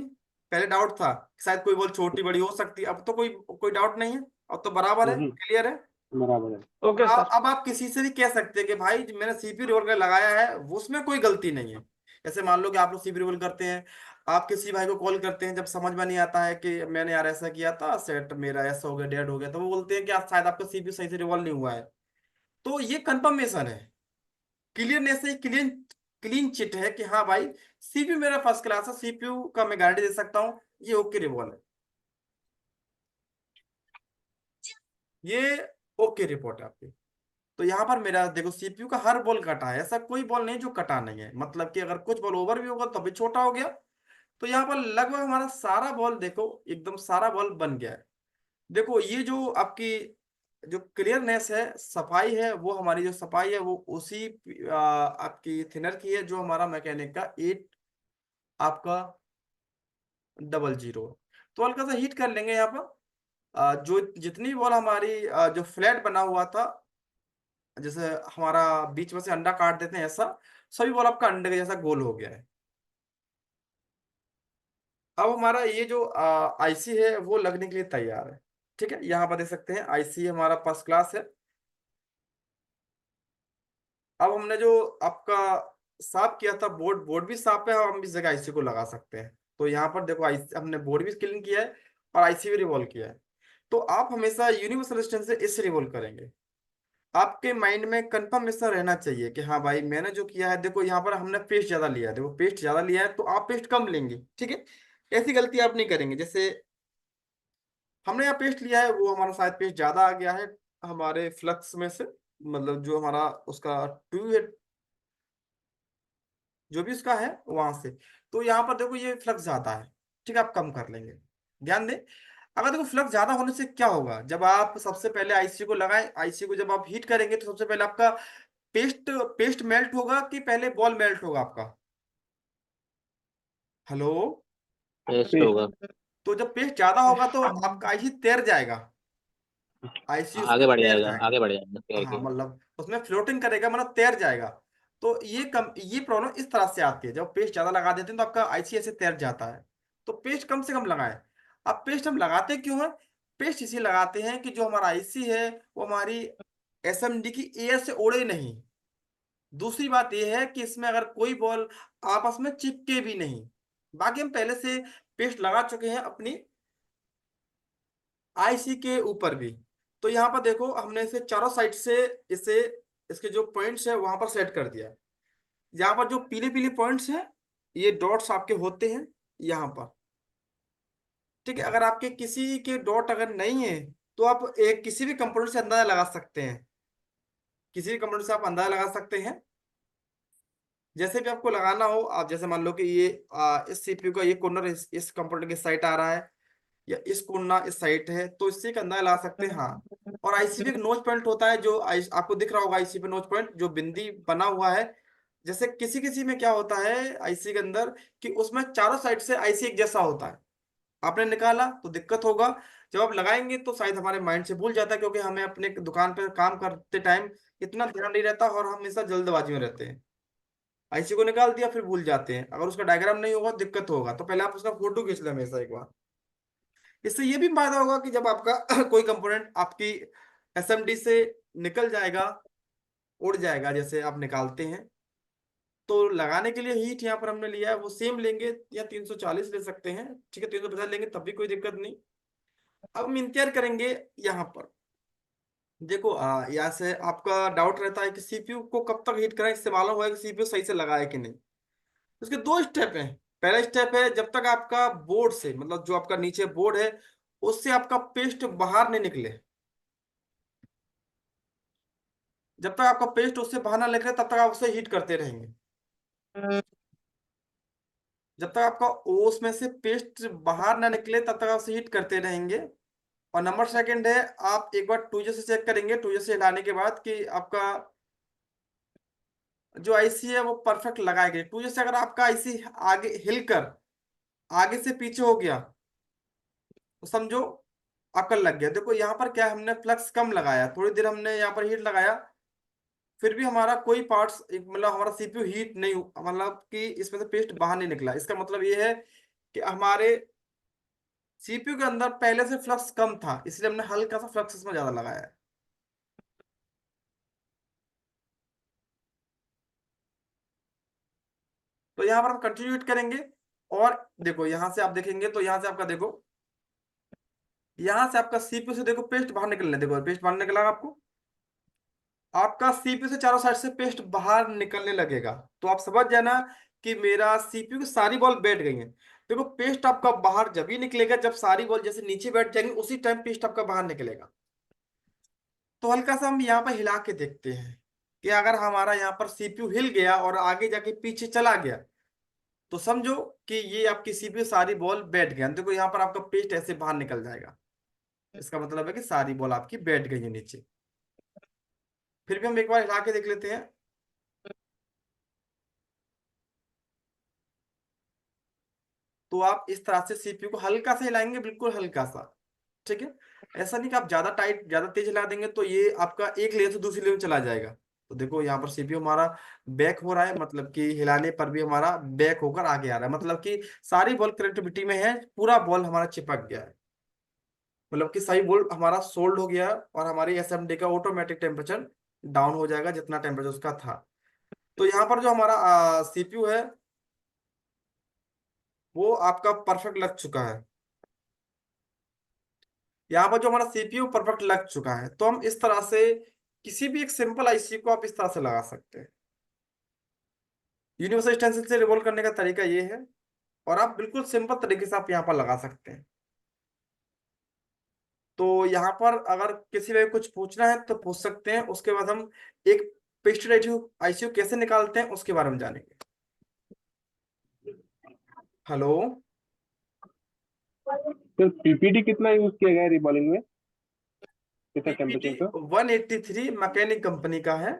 पहले डाउट था कि शायद कोई बॉल छोटी बड़ी हो सकती है, अब तो कोई कोई डाउट नहीं है। अब तो बराबर है, हम्म, क्लियर है। बराबर है। Okay sir. अब आप किसी से भी कह सकते हैं कि भाई जो मैंने सीपी रोल कर लगाया है वो उसमें कोई गलती नहीं है। जैसे मान लो कि आप लोग सीपी रोल करते हैं, आप किसी भाई को कॉल करते हैं, जब समझ में नहीं आता है कि मैंने यार ऐसा किया था, सेट मेरा ऐसा हो गया, डेड हो गया, तो वो बोलते हैं कि आप शायद आपका सीपीयू सही से रिवॉल्व नहीं हुआ है। तो ये कंफर्मेशन है, क्लियरनेस है, क्लीन क्लीन चिट है कि हाँ भाई, सीपीयू मेरा फर्स्ट क्लास है, सीपीयू का मैं गारंटी दे सकता हूँ ये ओके रिवॉल्व है। ये ओके रिपोर्ट है आपकी। तो यहाँ पर मेरा देखो, सीपीयू का हर बॉल कटा है, ऐसा कोई बॉल नहीं जो कटा नहीं है। मतलब कि अगर कुछ बॉल ओवर भी होगा तो भी छोटा हो गया। तो यहाँ पर लगभग हमारा सारा बॉल देखो, एकदम सारा बॉल बन गया है। देखो, ये जो आपकी जो क्लियरनेस है, सफाई है, वो हमारी जो सफाई है वो उसी आपकी थिनर की है, जो हमारा मैकेनिक का 8 आपका 00। तो हल्का सा हीट कर लेंगे यहाँ पर। जो जितनी बॉल हमारी जो फ्लैट बना हुआ था, जैसे हमारा बीच में से अंडा काट देते हैं ऐसा, सभी बॉल आपका अंडे के जैसा गोल हो गया है। अब हमारा ये जो आईसी है वो लगने के लिए तैयार है। ठीक है, यहाँ पर देख सकते हैं आईसी हमारा फर्स्ट क्लास है। अब हमने जो आपका साफ किया था बोर्ड, बोर्ड भी साफ है, और हम इस जगह आईसी को लगा सकते हैं। तो यहाँ पर देखो आईसी हमने बोर्ड भी क्लीन किया है और आईसी भी रिवॉल्व किया है। तो आप हमेशा यूनिवर्सल रेजिस्टेंस से इस रिवॉल्व करेंगे। आपके माइंड में कंफर्मेशन रहना चाहिए कि हाँ भाई मैंने जो किया है, देखो यहाँ पर हमने पेस्ट ज्यादा लिया है, देखो पेस्ट ज्यादा लिया है तो आप पेस्ट कम लेंगे। ठीक है, ऐसी गलती आप नहीं करेंगे। जैसे हमने यहाँ पेस्ट लिया है, वो हमारा शायद पेस्ट ज्यादा आ गया है हमारे फ्लक्स में से, मतलब जो हमारा उसका ट्यूब जो भी उसका है वहां से। तो यहाँ पर देखो ये फ्लक्स ज्यादा है। ठीक है, आप कम कर लेंगे। ध्यान दें, अगर देखो फ्लक्स ज्यादा होने से क्या होगा, जब आप सबसे पहले आईसी को लगाएं, आईसी को जब आप हीट करेंगे तो सबसे पहले आपका पेस्ट पेस्ट मेल्ट होगा कि पहले बॉल मेल्ट होगा आपका? हेलो? Paste paste. होगा। तो जब पेस्ट ज्यादा होगा तो आपका आईसी तैर जाएगा, आईसी उसमें आगे बढ़ तैर जाएगा, जाएगा। आगे बढ़ जाएगा तैर हाँ के। मतलब उसमें फ्लोटिंग करेगा, मतलब तैर जाएगा। तो ये प्रॉब्लम इस तरह से आती है, जब पेस्ट ज्यादा लगा देते हैं तो आपका आईसी ऐसे तैर जाता है। तो पेस्ट कम से कम लगाएं। अब पेस्ट हम लगाते क्यों है? पेस्ट इसलिए लगाते हैं कि जो हमारा आईसी है वो हमारी एसएमडी की एयर से उड़े नहीं। दूसरी बात यह है कि इसमें अगर कोई बॉल आपस में चिपके भी नहीं। बाकी हम पहले से पेस्ट लगा चुके हैं अपनी आईसी के ऊपर भी। तो यहाँ पर देखो हमने इसे चारों साइड से इसे इसके जो पॉइंट्स है वहां पर सेट कर दिया। यहाँ पर जो पीले पीले पॉइंट्स हैं, ये डॉट्स आपके होते हैं यहाँ पर। ठीक है, अगर आपके किसी के डॉट अगर नहीं है तो आप एक किसी भी कंपोनेंट से अंदाजा लगा सकते हैं, किसी भी कंपोनेंट से आप अंदाजा लगा सकते हैं। जैसे भी आपको लगाना हो, आप जैसे मान लो कि ये इस सीपीयू का ये कॉर्नर इस कंपोनेंट की साइड आ रहा है, या इस कोना इस साइड है, तो इससे एक अंदाजा ला सकते हैं। हाँ, और आईसी पे एक नोच पॉइंट होता है, जो आपको दिख रहा होगा आईसी पे नोच पॉइंट जो बिंदी बना हुआ है। जैसे किसी किसी में क्या होता है आईसी के अंदर, कि उसमें चारों साइड से आईसी एक जैसा होता है, आपने निकाला तो दिक्कत होगा। जब आप लगाएंगे तो शायद हमारे माइंड से भूल जाता है, क्योंकि हमें अपने दुकान पर काम करते टाइम इतना ध्यान नहीं रहता और हम हमेशा जल्दबाजी में रहते हैं। आईसी को निकाल दिया फिर भूल जाते हैं, अगर उसका डायग्राम नहीं होगा दिक्कत होगा। तो पहले आप उसका फोटो खींच लें हमेशा एक बार। इससे ये भी फायदा होगा कि जब आपका कोई कंपोनेंट आपकी एसएमडी से निकल जाएगा, उड़ जाएगा, जैसे आप निकालते हैं, तो लगाने के लिए हीट यहाँ पर हमने लिया है वो सेम लेंगे, या 340 ले सकते हैं। ठीक है, 350 लेंगे तब भी कोई दिक्कत नहीं। अब हम इंतजार करेंगे यहाँ पर। देखो यहाँ से आपका डाउट रहता है कि सीपीयू को कब तक हीट करें, इससे मालूम होगा कि सीपीयू सही से लगा है कि नहीं। उसके दो स्टेप हैं। पहला स्टेप है जब तक आपका बोर्ड से, मतलब जो आपका नीचे बोर्ड है उससे आपका पेस्ट बाहर नहीं निकले, जब तक आपका पेस्ट उससे बाहर ना निकले तब तक आप उसे हीट करते रहेंगे। जब तक आपका ओस में से पेस्ट बाहर ना निकले तब तक आप उसे हीट करते रहेंगे। और नंबर सेकंड है, आप एक बार टूजे से चेक करेंगे, टूजे से हिलाने के बाद कि आपका जो आईसी है वो परफेक्ट लगाएगी। टूजे से अगर आपका आईसी आगे हिलकर आगे से पीछे हो गया तो समझो आपका लग गया। देखो यहाँ पर क्या है, हमने फ्लक्स कम लगाया, थोड़ी देर हमने यहाँ पर हीट लगाया, फिर भी हमारा कोई पार्ट्स मतलब हमारा सीपीयू हीट नहीं मतलब कि इसमें से पेस्ट बाहर नहीं निकला। इसका मतलब ये है कि हमारे सीपीयू के अंदर पहले से फ्लक्स कम था, इसलिए हमने हल्का सा फ्लक्स इसमें ज्यादा लगाया है। तो यहाँ पर हम कंटिन्यू हीट करेंगे। और देखो यहाँ से आप देखेंगे तो यहाँ से आपका देखो, यहाँ से आपका सीपीयू से देखो पेस्ट बाहर निकलने, देखो पेस्ट बाहर निकला आपको, आपका सीपीयू से चारों साइड से पेस्ट बाहर निकलने लगेगा। तो आप समझ जाना कि मेरा सीपीयू की सारी बॉल बैठ गई है। देखो पेस्ट आपका बाहर जब ही निकलेगा जब सारी बॉल जैसे नीचे बैठ जाएंगी, उसी टाइम पेस्ट आपका बाहर निकलेगा। तो हल्का सा हम यहाँ पर हिला के देखते हैं कि अगर हमारा यहाँ पर सीपीयू हिल गया और आगे जाके पीछे चला गया तो समझो कि ये आपकी सीपीयू सारी बॉल बैठ गया। देखो यहाँ पर आपका पेस्ट ऐसे बाहर निकल जाएगा, इसका मतलब है कि सारी बॉल आपकी बैठ गई है नीचे। फिर भी हम एक बार हिला के देख लेते हैं। तो आप इस तरह से सीपीयू को हल्का सा हिलाएंगे, बिल्कुल हल्का सा। ठीक है। ऐसा नहीं कि आप ज्यादा टाइट ज्यादा तेज हिला देंगे तो ये आपका एक लेयर से दूसरी लेयर में चला जाएगा। तो देखो यहाँ पर सीपीयू हमारा बैक हो रहा है, मतलब कि हिलाने पर भी हमारा बैक होकर आगे आ रहा है, मतलब कि सारी बॉल कनेक्टिविटी में है, पूरा बॉल हमारा चिपक गया है, मतलब कि सही बोल्ट हमारा सोल्ड हो गया है, और हमारी एसएमडी का ऑटोमेटिक टेम्परेचर डाउन हो जाएगा जितना टेम्परेचर उसका था। तो यहाँ पर जो हमारा सीपीयू है वो आपका परफेक्ट लग चुका है। यहाँ पर जो हमारा सीपीयू परफेक्ट लग चुका है, तो हम इस तरह से किसी भी एक सिंपल आईसी को आप इस तरह से लगा सकते हैं। यूनिवर्सल स्टेंसिल से रिवॉल्व करने का तरीका ये है, और आप बिल्कुल सिंपल तरीके से आप यहाँ पर लगा सकते हैं। तो यहाँ पर अगर किसी में कुछ पूछना है तो पूछ सकते हैं, उसके बाद हम एक पेस्टेड आईसीयू कैसे निकालते हैं उसके बारे में जानेंगे। हेलो। तो पीपीडी कितना यूज किया गया है रिबॉलिंग में, कितना पीपीटी टेम्परेचर का? 183 मैकेनिक कंपनी का है।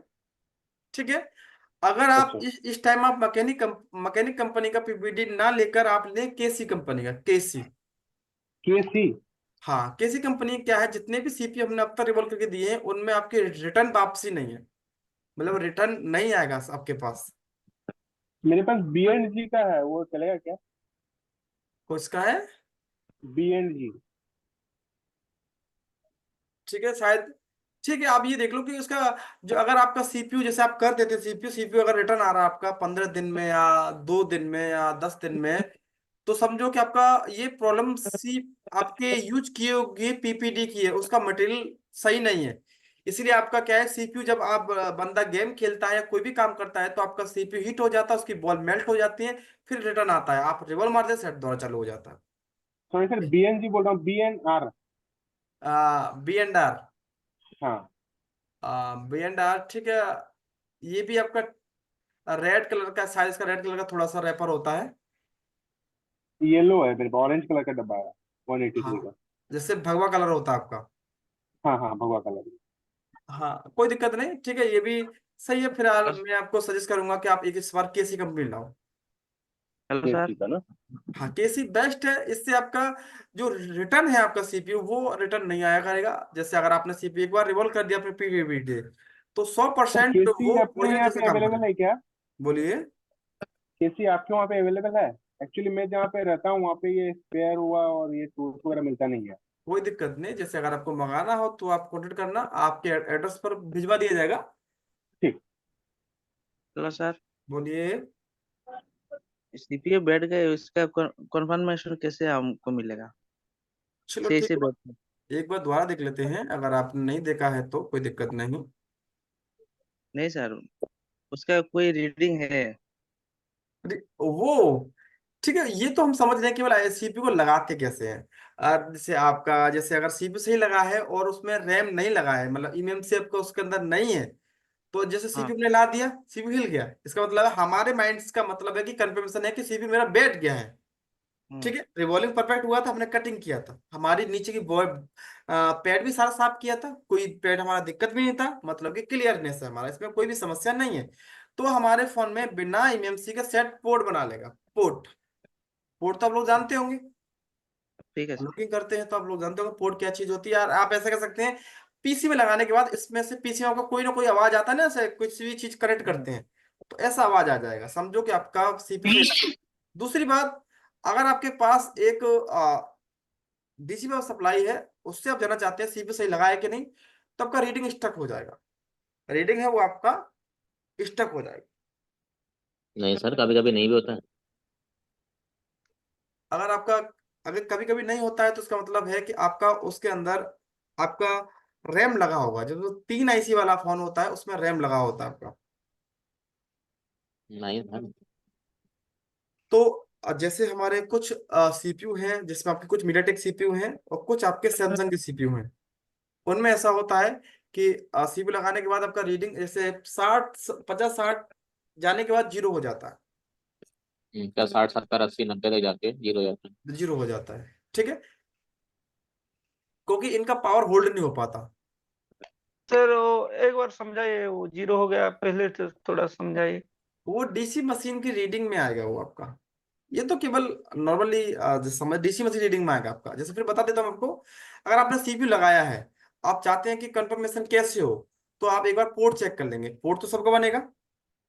ठीक है। अगर आप अच्छा, इस टाइम आप मैकेनिक कंपनी का पीपीडी ना लेकर आप लें केसी कंपनी का, केसी। केसी। हाँ, केसी कंपनी क्या है, जितने भी सीपी हमने अब तक रिवॉल्व करके दिए हैं उनमें आपके रिटर्न वापसी नहीं है, मतलब रिटर्न नहीं आएगा आपके पास। मेरे पास बी एंड जी का है, वो चलेगा क्या? कुछ का है। बी एंड जी। ठीक है शायद। ठीक है, आप ये देख लो कि उसका जो अगर आपका सीपीयू जैसे आप कर देते सीपीयू अगर रिटर्न आ रहा है आपका 15 दिन में या 2 दिन में या 10 दिन में, तो समझो कि आपका ये प्रॉब्लम सी आपके यूज किए हुए पीपीडी की है, उसका मटेरियल सही नहीं है। इसीलिए आपका क्या है, सीपीयू जब आप बंदा गेम खेलता है या कोई भी काम करता है तो आपका सीपीयू हीट हो जाता है, उसकी बॉल मेल्ट हो जाती है, फिर रिटर्न आता है, आप रिवॉल्व मारते सेट दोबारा चालू हो जाता सॉरी सर, बी एंड जी बोल रहा हूँ, बी एंड आर। है। B&R। हाँ। B&R ठीक है। ये भी आपका रेड कलर का साइज का, रेड कलर का थोड़ा सा रैपर होता है। येलो है मेरे पास, ऑरेंज कलर का डब्बा है, 183 हाँ, का। जैसे भगवा कलर होता है आपका। हाँ हाँ, भगवा कलर। हाँ, कोई दिक्कत नहीं, ठीक है, ये भी सही है। फिलहाल मैं आपको सजेस्ट करूंगा कि आप एक इस बार केसी कंपनी लाओ। Hello sir. केसी का ना? हाँ, केसी बेस्ट है, इससे आपका जो रिटर्न है आपका सीपीयू वो रिटर्न नहीं आया करेगा। जैसे अगर आपने सीपीयू एक बार रिवॉल्व कर दिया अपने पीवीडी तो सर 100% केसी वो अपने ओरिजिनल यहाँ जैसे पे काम अवेलेबल करेगा। है क्या? बोलिए। केसी आपके वहाँ पे अवेलेबल है? एक्चुअली मैं जहाँ पे रहता हूँ वहाँ पे ये स्पेयर हुआ और ये टूल्स वगैरह मिलता नहीं है। कोई दिक्कत नहीं, जैसे अगर आपको मंगाना हो तो आप कॉन्टेक्ट करना, आपके एड्रेस पर भिजवा दिया जाएगा। ठीक। Hello sir. बोलिए। सीपीयू बैठ गए, उसका कंफर्मेशन कैसे हमको मिलेगा? चलो सही ठीक से है, बैठ। एक बार दोबारा देख लेते हैं, अगर आपने नहीं देखा है तो कोई दिक्कत नहीं। नहीं सर, उसका कोई रीडिंग है? अरे वो ठीक है, ये तो हम समझ रहे हैं, केवल सीपीयू को लगाते कैसे हैं। जैसे आपका जैसे अगर सीपीयू सही लगा है और उसमें रैम नहीं लगा है, मतलब इमएमसी आपका उसके अंदर नहीं है, तो जैसे हाँ। सीपीयू ने ला दिया सीपीयू हिल गया, इसका मतलब है हमारे माइंड्स का मतलब है कि कंफर्मेशन है कि सीपीयू मेरा बैठ गया है। हम्म। ठीक है, रिवॉल्विंग परफेक्ट हुआ था, हमने कटिंग किया था, हमारी नीचे की पैड भी सारा साफ किया था, कोई पैड हमारा दिक्कत भी नहीं था, मतलब कि क्लियरनेस है हमारा, इसमें कोई भी समस्या नहीं है। तो हमारे फोन में बिना इमएमसी का सेट पोर्ट बना लेगा। पोर्ट पोर्ट तो आप लोग जानते होंगे, ठीक है सर। लुकिंग करते हैं तो आप लोग जानते होंगे पोर्ट क्या चीज होती है यार। आप ऐसा कर सकते हैं, पीसी में लगाने के बाद इसमें से पीसी में आपका कोई ना कोई आवाज आता है ना, ऐसे कुछ भी चीज कनेक्ट करते हैं तो ऐसा आवाज आ जाएगा, समझो कि आपका सीपीयू से। दूसरी बात, अगर आपके पास एक डीसी पावर सप्लाई है, उससे आप जानना चाहते हैं सीपीयू सही लगा है कि नहीं, तो आपका रीडिंग स्टक हो जाएगा, रीडिंग है वो आपका स्टक हो जाएगा। नहीं सर, कभी कभी नहीं भी होता है। अगर आपका अगर कभी कभी नहीं होता है तो उसका मतलब है कि आपका उसके अंदर आपका रैम लगा होगा, जो 3 आईसी वाला फोन होता है उसमें रैम लगा होता है आपका। नहीं सर। तो जैसे हमारे कुछ सीपीयू हैं जिसमें आपके कुछ मीडियाटेक सीपीयू हैं और कुछ आपके सैमसंग के सीपीयू हैं, उनमें ऐसा होता है कि सीपीयू लगाने के बाद आपका रीडिंग जैसे 60 50 60 जाने के बाद जीरो हो जाता है, क्या 60 70 80 90 तक जाके जीरो हो जाता है? जीरो हो जाता है। ठीक है, क्योंकि इनका पावर होल्ड नहीं हो पाता। सर वो एक बार समझाइए, वो जीरो हो गया पहले तो थोड़ा समझाइए। वो डीसी मशीन की रीडिंग में आएगा वो आपका, ये तो केवल नॉर्मली समझ डीसी मशीन रीडिंग में आएगा आपका। जैसे फिर बता देता हूँ आपको, अगर आपने सीपीयू लगाया है, आप चाहते हैं कि कंफर्मेशन कैसे हो, तो आप एक बार पोर्ट चेक कर लेंगे। पोर्ट तो सबका बनेगा,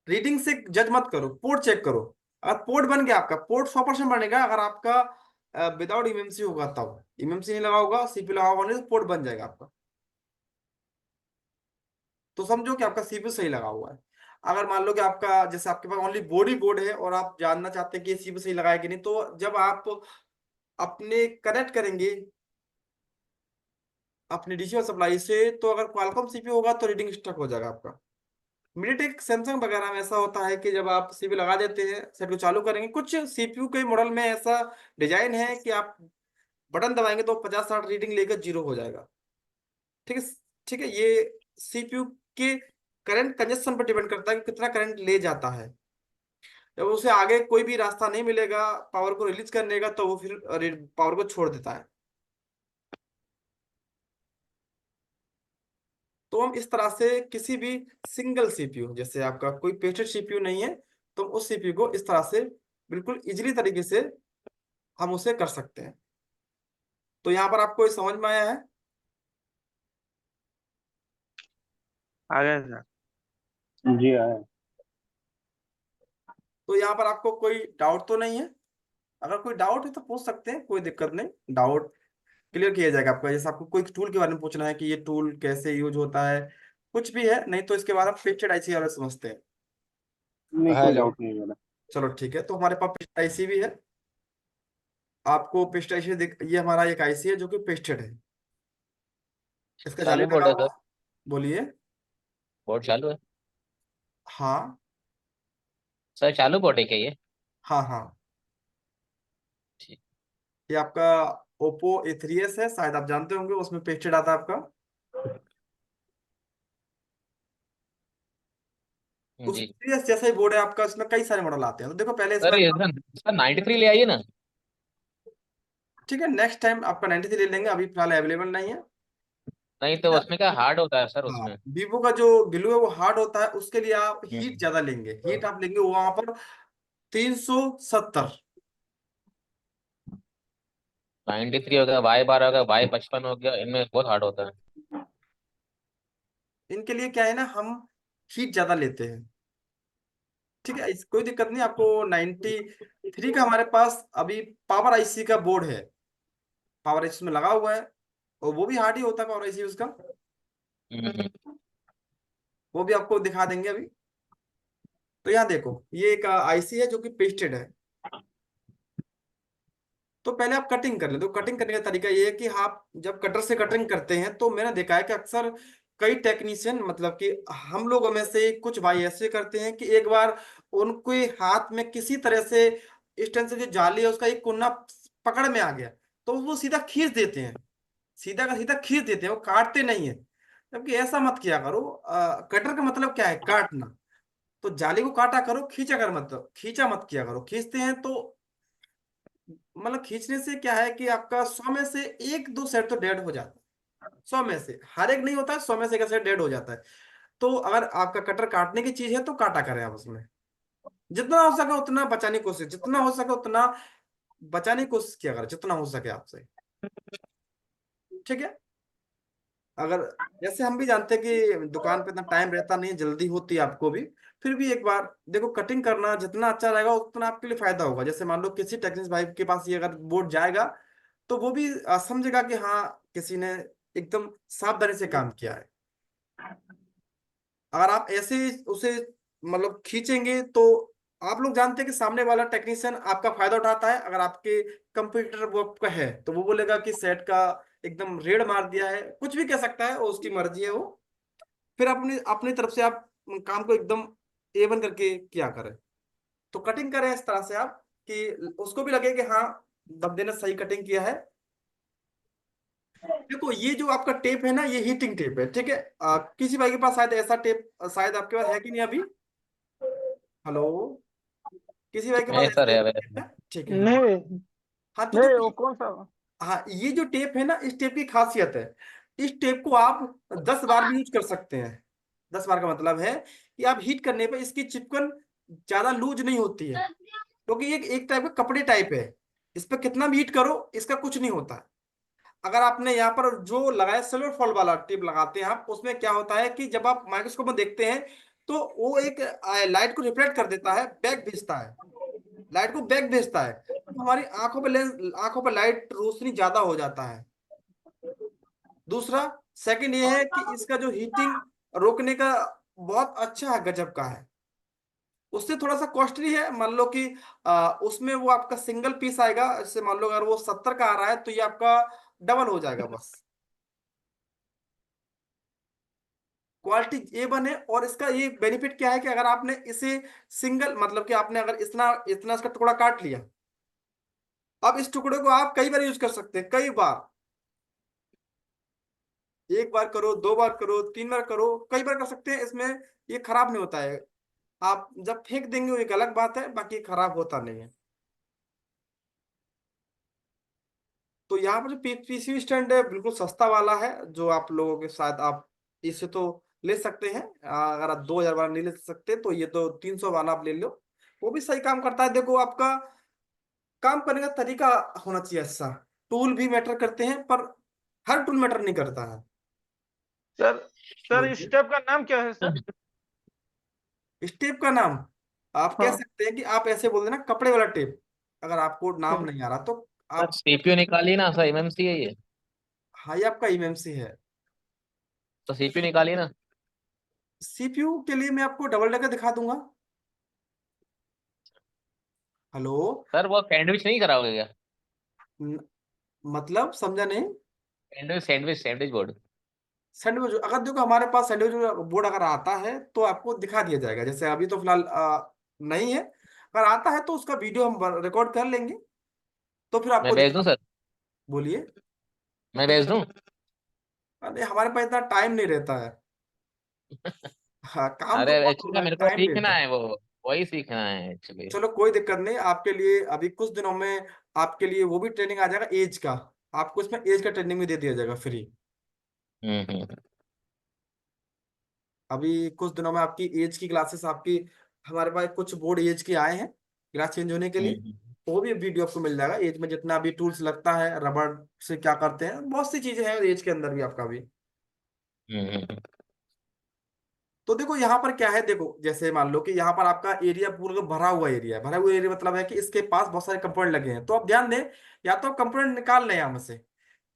रीडिंग से जज मत करो, पोर्ट चेक करो। अगर पोर्ट बन गया आपका, पोर्ट 100% बनेगा अगर आपका विदाउट इमएमसी होगा तब। इमएमसी नहीं लगा होगा, सीपीयू लगा होगा नहीं, तो पोर्ट बन जाएगा आपका। तो समझो कि आपका सीपीयू सही लगा हुआ है। अगर मान लो कि आपका, जैसे आपके पास ओनली बॉडी बोर्ड है और आप जानना चाहते हैं कि ये सीपीयू सही लगाया कि नहीं, तो जब आप अपने कनेक्ट करेंगे अपनी डीसी सप्लाई से, तो अगर क्वालकॉम सीपीयू होगा तो रीडिंग स्टक हो जाएगा आपका। मीडियाटेक सैमसंग वगैरह में ऐसा होता है कि जब आप सीपीयू लगा देते हैं, सेट को चालू करेंगे, कुछ सीपीयू के मॉडल में ऐसा डिजाइन है कि आप बटन दबाएंगे तो 50-60 रीडिंग लेकर जीरो हो जाएगा। ठीक है। ठीक है, ये सीपीयू के करंट कंजप्शन पर डिपेंड करता है कि कितना करंट ले जाता है। जब उसे आगे कोई भी रास्ता नहीं मिलेगा पावर को रिलीज करने का, तो वो फिर पावर को छोड़ देता है। तो हम इस तरह से किसी भी सिंगल सीपीयू, जैसे आपका कोई पेस्टेड सीपीयू नहीं है, तो उस सीपीयू को इस तरह से बिल्कुल इजीली तरीके से हम उसे कर सकते हैं। तो यहाँ पर आपको ये समझ में आया है? आ गया सर। जी आया। तो यहाँ पर आपको कोई डाउट तो नहीं है? अगर कोई डाउट है तो पूछ सकते हैं, कोई दिक्कत नहीं, डाउट क्लियर किया जाएगा आपका। जैसे आपको कोई टूल के बारे में पूछना है कि ये टूल कैसे यूज होता है, कुछ भी है, नहीं तो इसके बाद आप पेस्टेड आईसी वाले समझते हैं। नहीं, कोई हेलो। डाउट नहीं है मेरा। चलो ठीक है, तो हमारे पास पेस्टेड आईसी भी है। आपको पेस्टेड आईसी ये हमारा एक आईसी है जो कि पेस्टेड है। इसका जाली चालू लगा बोर्ड है हुआ सर। है। बोलिए। बोर्ड चालू है। हाँ सर चालू बोर्ड है क्या ये? हाँ हाँ। ठीक। ये आपका ओप्पो A3s है, शायद आप जानते होंगे, उसमें पेस्टेड आता है आपका। उस जी। A3s जैसा ही बोर्ड है आपका, उसमें कई सारे मॉडल आते हैं। तो देखो पहले सर इसका, ये सर 93 ले आइए ना। ठीक है, नेक्स्ट टाइम आपका 93 ले लेंगे, अभी फिलहाल अवेलेबल नहीं है। नहीं तो उसमें क्या हार्ड होता है सर हाँ, उसमें? वीवो का जो ग्लू है वो हार्ड होता है, उसके लिए आप हीट ज्यादा लेंगे। हीट आप लेंगे वहां पर 370। 93 हो गया, Y12 हो गया, Y55 हो गया, इनमें बहुत हार्ड होता है। इनके लिए क्या है ना, हम हीट ज्यादा लेते हैं। ठीक है, कोई दिक्कत नहीं आपको। 93 का हमारे पास अभी पावर आईसी का बोर्ड है, पावर आईसी में लगा हुआ है, और वो भी हार्ड ही होता है पावर आईसी उसका। हम्म। वो भी आपको दिखा देंगे अभी। तो यहाँ देखो, ये एक आईसी है जो कि पेस्टेड है। तो पहले आप कटिंग कर ले। तो कटिंग करने का तरीका ये है कि आप जब कटर से कटिंग करते हैं, तो मैंने देखा है कि अक्सर कई टेक्नीशियन, मतलब कि हम लोगों में से कुछ भाई ऐसे करते हैं कि एक बार उनके हाथ में किसी तरह से इस तरह से जो जाली है उसका एक कोना पकड़ में आ गया, तो वो सीधा खींच देते हैं। सीधा का सीधा खींच देते हैं, वो काटते नहीं है। जबकि ऐसा मत किया करो। कटर का मतलब क्या है? काटना। तो जाली को काटा करो, खींचा कर मतलब खींचा मत किया करो। खींचते हैं तो मतलब खींचने से क्या है कि आपका 100 में से एक दो सेट तो डेड हो जाता है। 100 में से हर एक नहीं होता है, 100 में से एक सेट डेड हो जाता है। तो अगर आपका कटर काटने की चीज है तो काटा करें आप उसमें। जितना हो सके उतना बचाने की कोशिश, जितना हो सके उतना बचाने की कोशिश किया करें, जितना हो सके आपसे। ठीक है। अगर, जैसे हम भी जानते हैं कि दुकान पे इतना टाइम रहता नहीं है, जल्दी होती है आपको भी, फिर भी एक बार देखो, कटिंग करना जितना अच्छा रहेगा उतना आपके लिए फायदा होगा। जैसे मान लो किसी टेक्नीशियन भाई के पास ये अगर बोर्ड जाएगा, तो वो भी समझेगा कि हाँ, किसी ने एकदम सावधानी से काम किया है। अगर आप ऐसे उसे मतलब खींचेंगे, तो आप लोग जानते हैं कि सामने वाला टेक्नीशियन आपका फायदा उठाता है। अगर आपके कंप्यूटर वो आपका है, तो वो बोलेगा कि सेट का एकदम रेड मार दिया है, कुछ भी कह सकता है, वो उसकी मर्जी है वो। फिर अपनी अपनी तरफ से आप काम को एकदम A1 करके किया करें। तो कटिंग करें इस तरह से आप कि उसको भी लगे कि हाँ, बंदे ने सही कटिंग किया है। देखो, ये जो आपका टेप है ना, ये हीटिंग टेप है। ठीक है। किसी भाई के पास शायद ऐसा टेप, शायद आपके पास है कि नहीं अभी? हेलो? किसी भाई के पास नहीं ऐसा सर है टेप है? ठीक है, हाँ। नहीं हाँ तो नहीं, देखो, वो कौन सा? हाँ, ये जो टेप है ना, इस टेप की खासियत है, इस टेप को आप 10 बार भी यूज कर सकते हैं। 10 बार का मतलब है कि आप हीट करने पर इसकी चिपकन ज्यादा लूज नहीं होती है। क्योंकि ये एक टाइप का कपड़े टाइप है, इस पे कितना भी हीट करो इसका कुछ नहीं होता है। अगर आपने यहाँ पर जो लगाया सिल्वर फॉल वाला टिप लगाते हैं आप, उसमें क्या होता है कि जब आप माइक्रोस्कोप में देखते हैं तो वो एक लाइट को रिफ्लेक्ट कर देता है, बैक भेजता है, लाइट को बैक भेजता है, तो हमारी आंखों पे लेंस, आंखों पे लाइट रोशनी ज्यादा हो जाता है। दूसरा, सेकंड ये है कि इसका जो हीटिंग रोकने का बहुत अच्छा है, गजब का है। उससे थोड़ा सा कॉस्टली है, मान लो कि उसमें वो आपका सिंगल पीस आएगा, जैसे मान लो अगर वो 70 का आ रहा है तो ये आपका डबल हो जाएगा बस। क्वालिटी A1 है, और इसका ये बेनिफिट क्या है कि अगर आपने इसे सिंगल, मतलब कि आपने अगर इतना इतना इसका टुकड़ा काट लिया, अब इस टुकड़े को आप कई बार यूज कर सकते हैं, कई बार, एक बार करो, दो बार करो, तीन बार करो, कई बार कर सकते हैं इसमें, ये खराब नहीं होता है। आप जब फेंक देंगे वो एक अलग बात है, बाकी खराब होता नहीं है। तो यहाँ पर जो पीसीबी स्टैंड है बिल्कुल सस्ता वाला है, जो आप लोगों के साथ आप इसे तो ले सकते हैं। अगर आप 2000 वाला नहीं ले सकते तो ये तो 300 वाला आप ले लो, वो भी सही काम करता है। देखो आपका काम करने का तरीका होना चाहिए अच्छा, टूल भी मैटर करते हैं पर हर टूल मैटर नहीं करता है। सर सर इस बोलिए। स्टेप का नाम क्या है सर? इस टेप का नाम आप कह हाँ सकते हैं कि आप ऐसे बोल देना, कपड़े वाला टेप, अगर आपको नाम नहीं आ रहा तो सर आप। सीपीयू निकाली ना सर, एमएमसी है ये। हाँ, ये आपका इमएमसी है। तो सीपीयू निकाली ना। सीपीयू के लिए मैं आपको डबल डेकर दिखा दूंगा। हेलो। सर वो सैंडविच नहीं कराओगे क्या? न- मतलब समझा नहीं। Sandwich sandwich sandwich board. Sandwich, अगर देखो हमारे पास सैंडविच बोर्ड अगर आता है तो आपको दिखा दिया जाएगा, जैसे अभी तो फिलहाल नहीं है, अगर आता है तो उसका वीडियो हम रिकॉर्ड कर लेंगे, तो फिर मैं आपको भेज दिखा। दूं सर? बोलिए। मैं भेज दूं? अरे हमारे पास इतना टाइम नहीं रहता है। हाँ, काम तो अरे बहुत एक्चुअली होगा, मेरे को टाइम नहीं सीखना रहता। है वो, वही सीखना है एक्चुअली। चलो कोई दिक्कत नहीं, आपके लिए अभी कुछ दिनों में आपके लिए वो भी ट्रेनिंग आ जाएगा एज का, आपको इसमें एज का ट्रेनिंग भी दे दिया जाएगा फ्री। हम्म। अभी कुछ दिनों में आपकी एज की क्लासेस आपकी, हमारे पास कुछ बोर्ड एज के आए हैं क्लास चेंज होने के लिए, हम्म वो भी वीडियो आपको मिल जाएगा। एज में जितना भी टूल्स लगता है, रबड़ से क्या करते हैं, बहुत सी चीजें हैं एज के अंदर भी आपका भी। हम्म। तो देखो यहाँ पर क्या है, देखो जैसे मान लो कि यहाँ पर आपका एरिया पूरा भरा हुआ एरिया है, भरा हुआ एरिया मतलब है कि इसके पास बहुत सारे कंपोनेंट लगे हैं, तो आप ध्यान दें, या तो कंपोनेंट निकाल लें यहाँ में से।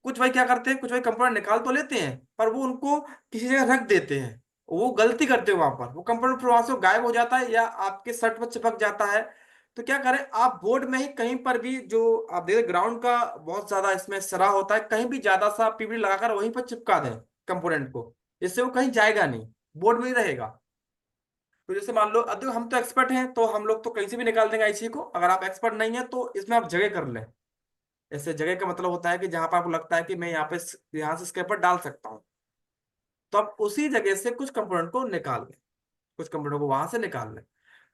कुछ भाई क्या करते हैं, कुछ भाई कंपोनेंट निकाल तो लेते हैं पर वो उनको किसी जगह रख देते हैं, वो गलती करते हैं वहां पर, वो कंपोनेंट फिर वहां से गायब हो जाता है या आपके शर्ट पर चिपक जाता है। तो क्या करें, आप बोर्ड में ही कहीं पर भी, जो आप देखिए ग्राउंड का बहुत ज्यादा इसमें सरा होता है, कहीं भी ज्यादा सा पीवीडी लगाकर वहीं पर चिपका दें कंपोनेंट को, इससे वो कहीं जाएगा नहीं, बोर्ड में ही रहेगा। तो जैसे मान लो, अब देखो हम तो एक्सपर्ट हैं तो हम लोग तो कहीं से भी निकाल देंगे आईसी को, अगर आप एक्सपर्ट नहीं है तो इसमें आप जगह कर लें। ऐसे जगह का मतलब होता है कि जहां पर आपको लगता है कि मैं यहाँ से स्क्रैपर डाल सकता हूँ, तो आप उसी जगह से कुछ कंपोनेंट को निकाल लें, कुछ कंपोनेंट को वहां से निकाल लें।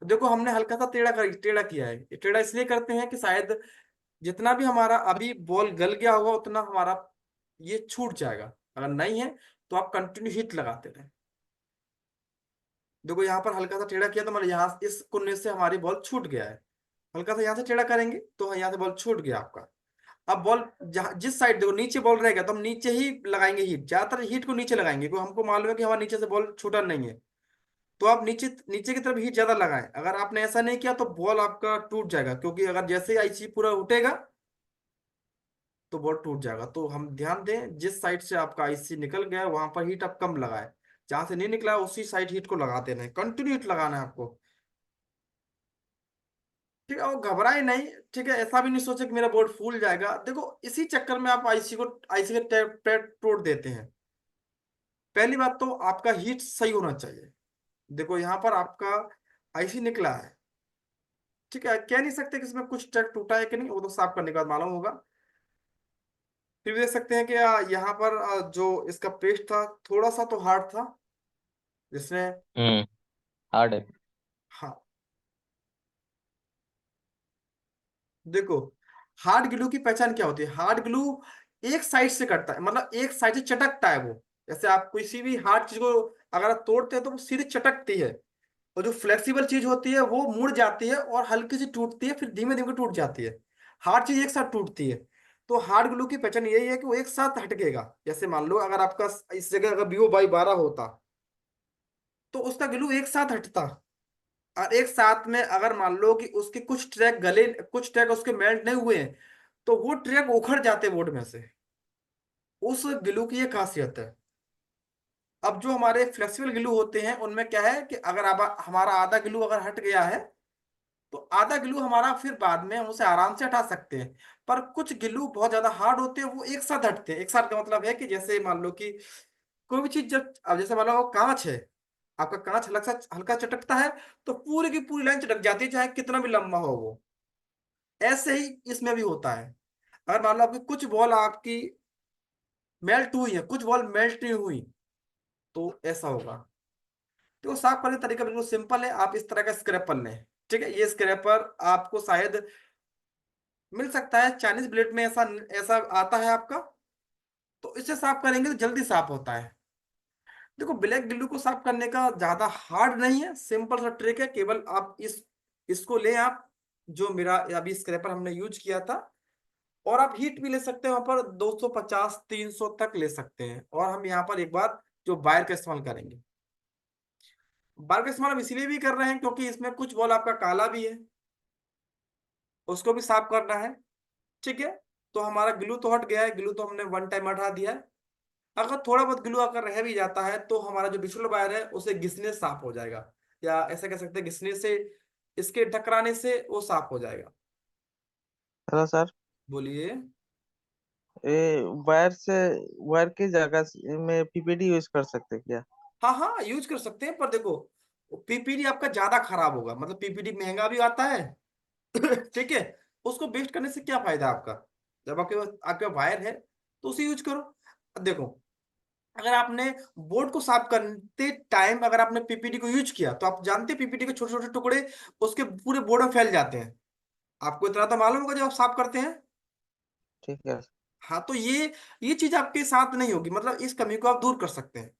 तो देखो हमने हल्का सा टेढ़ा किया है, ये टेढ़ा इसलिए करते हैं कि शायद जितना भी हमारा अभी बॉल गल गया होगा उतना हमारा ये छूट जाएगा, अगर नहीं है तो आप कंटिन्यू हीट लगाते रहें। देखो यहाँ पर हल्का सा टेढ़ा किया तो मतलब यहाँ इस कोने से हमारी बॉल छूट गया है, हल्का सा यहाँ से टेढ़ा करेंगे तो यहाँ से बॉल छूट गया आपका। अब बॉल जहाँ जिस साइड देखो नीचे बॉल रहेगा तो हम नीचे ही लगाएंगे हीट, ज्यादातर हीट को नीचे लगाएंगे क्योंकि हमको मालूम है कि हमारे नीचे से बॉल छूटा नहीं है। तो आप नीचे नीचे की तरफ हीट ज्यादा लगाएं, अगर आपने ऐसा नहीं किया तो बॉल आपका टूट जाएगा, क्योंकि अगर जैसे ही आईसी पूरा उठेगा तो बॉल टूट जाएगा। तो हम ध्यान दें, जिस साइड से आपका आईसी निकल गया है वहां पर हीट आप कम लगाए, जहां से नहीं निकला है उसी साइड हीट को लगाते रहें, कंटिन्यू हीट लगाना है आपको। ठीक है, और घबराए नहीं। ठीक है, ऐसा भी नहीं सोचे कि मेरा बोर्ड फूल जाएगा, देखो इसी चक्कर में आप आईसी के पैड तोड़ देते हैं। पहली बात तो आपका हीट सही होना चाहिए। देखो यहाँ पर आपका आईसी निकला है, ठीक है, कह नहीं सकते कि इसमें कुछ टैग टूटा है कि नहीं, वो तो साफ करने के बाद मालूम होगा। फिर भी देख सकते हैं कि यहाँ पर जो इसका पेस्ट था थोड़ा सा तो हार्ड था, जिसमें। हम्म। हार्ड है। हाँ, देखो हार्ड ग्लू की पहचान क्या होती है, हार्ड ग्लू एक साइड से कटता है, मतलब एक साइड से चटकता है वो, जैसे आप किसी भी हार्ड चीज को अगर आप तोड़ते हैं तो वो सीधे चटकती है, और जो फ्लेक्सिबल चीज होती है वो मुड़ जाती है और हल्की सी टूटती है, फिर धीमे धीमे टूट जाती है। हार्ड चीज एक साथ टूटती है। तो हार्ड ग्लू की पहचान यही है कि वो एक साथ हटकेगा। जैसे मान लो अगर आपका इस जगह अगर BO/12 होता तो उसका ग्लू एक साथ हटता। और एक साथ में अगर मान लो कि उसके कुछ ट्रैक गले, कुछ ट्रैक उसके मेल्ट नहीं हुए हैं, तो वो ट्रैक उखड़ जाते बोर्ड में से। उस ग्लू की ये खासियत है। अब जो हमारे फ्लेक्सिबल ग्लू होते हैं उनमें क्या है कि अगर अब हमारा आधा ग्लू अगर हट गया है तो आधा ग्लू हमारा फिर बाद में हम उसे आराम से हटा सकते हैं। पर कुछ ग्लू बहुत ज्यादा हार्ड होते हैं, वो एक साथ हटते हैं। एक साथ का मतलब है कि जैसे मान लो कि कोई भी चीज जब, अब जैसे मान लो वो कांच है, आपका कांच हल्का सा हल्का चटकता है तो पूरी की पूरी लाइन चटक जाती है, चाहे कितना भी लंबा हो वो। ऐसे ही इसमें भी होता है। अगर मान लो आपकी कुछ बॉल आपकी मेल्ट हुई है, कुछ बॉल मेल्ट नहीं हुई, तो ऐसा होगा। तो साफ करने का तरीका बिल्कुल सिंपल है। आप इस तरह का स्क्रैपर लें, ठीक है। ये स्क्रैपर आपको शायद मिल सकता है चाइनीज ब्लेड में, ऐसा ऐसा आता है आपका। तो इससे साफ करेंगे तो जल्दी साफ होता है। देखो ब्लैक ग्लू को साफ करने का ज्यादा हार्ड नहीं है, सिंपल सा ट्रिक है। केवल आप इसको लें आप, जो मेरा अभी स्क्रैपर हमने यूज किया था। और आप हीट भी ले सकते हैं, वहां पर 250 300 तक ले सकते हैं। और हम यहाँ पर एक बार जो वायर का इस्तेमाल करेंगे, वायर का इस्तेमाल हम इसलिए भी कर रहे हैं क्योंकि इसमें कुछ बॉल आपका काला भी है, उसको भी साफ करना है, ठीक है। तो हमारा ग्लू तो हट गया है, ग्लू तो हमने वन टाइम हटा दिया है। अगर थोड़ा बहुत ग्लू अगर रह भी जाता है तो हमारा जो डिजिटल वायर है उसे घिसने से साफ हो जाएगा, या ऐसा कह सकते हैं घिसने से, इसके टकराने से वो साफ हो जाएगा। हेलो सर, बोलिए। ये वायर से, वायर की जगह में पीपीडी यूज कर सकते हैं क्या? हाँ हाँ यूज कर सकते हैं, पर देखो PPD आपका ज्यादा खराब होगा, मतलब PPD महंगा भी आता है। ठीक है। उसको वेस्ट करने से क्या फायदा आपका, जब आपके पास वायर है तो उसे यूज करो। अब देखो, अगर आपने बोर्ड को साफ करते टाइम अगर आपने PPD को यूज किया, तो आप जानते हैं PPD के छोटे छोटे टुकड़े उसके पूरे बोर्ड में फैल जाते हैं। आपको इतना तो मालूम होगा जब आप साफ करते हैं। ठीक है। हाँ, तो ये चीज आपके साथ नहीं होगी, मतलब इस कमी को आप दूर कर सकते हैं।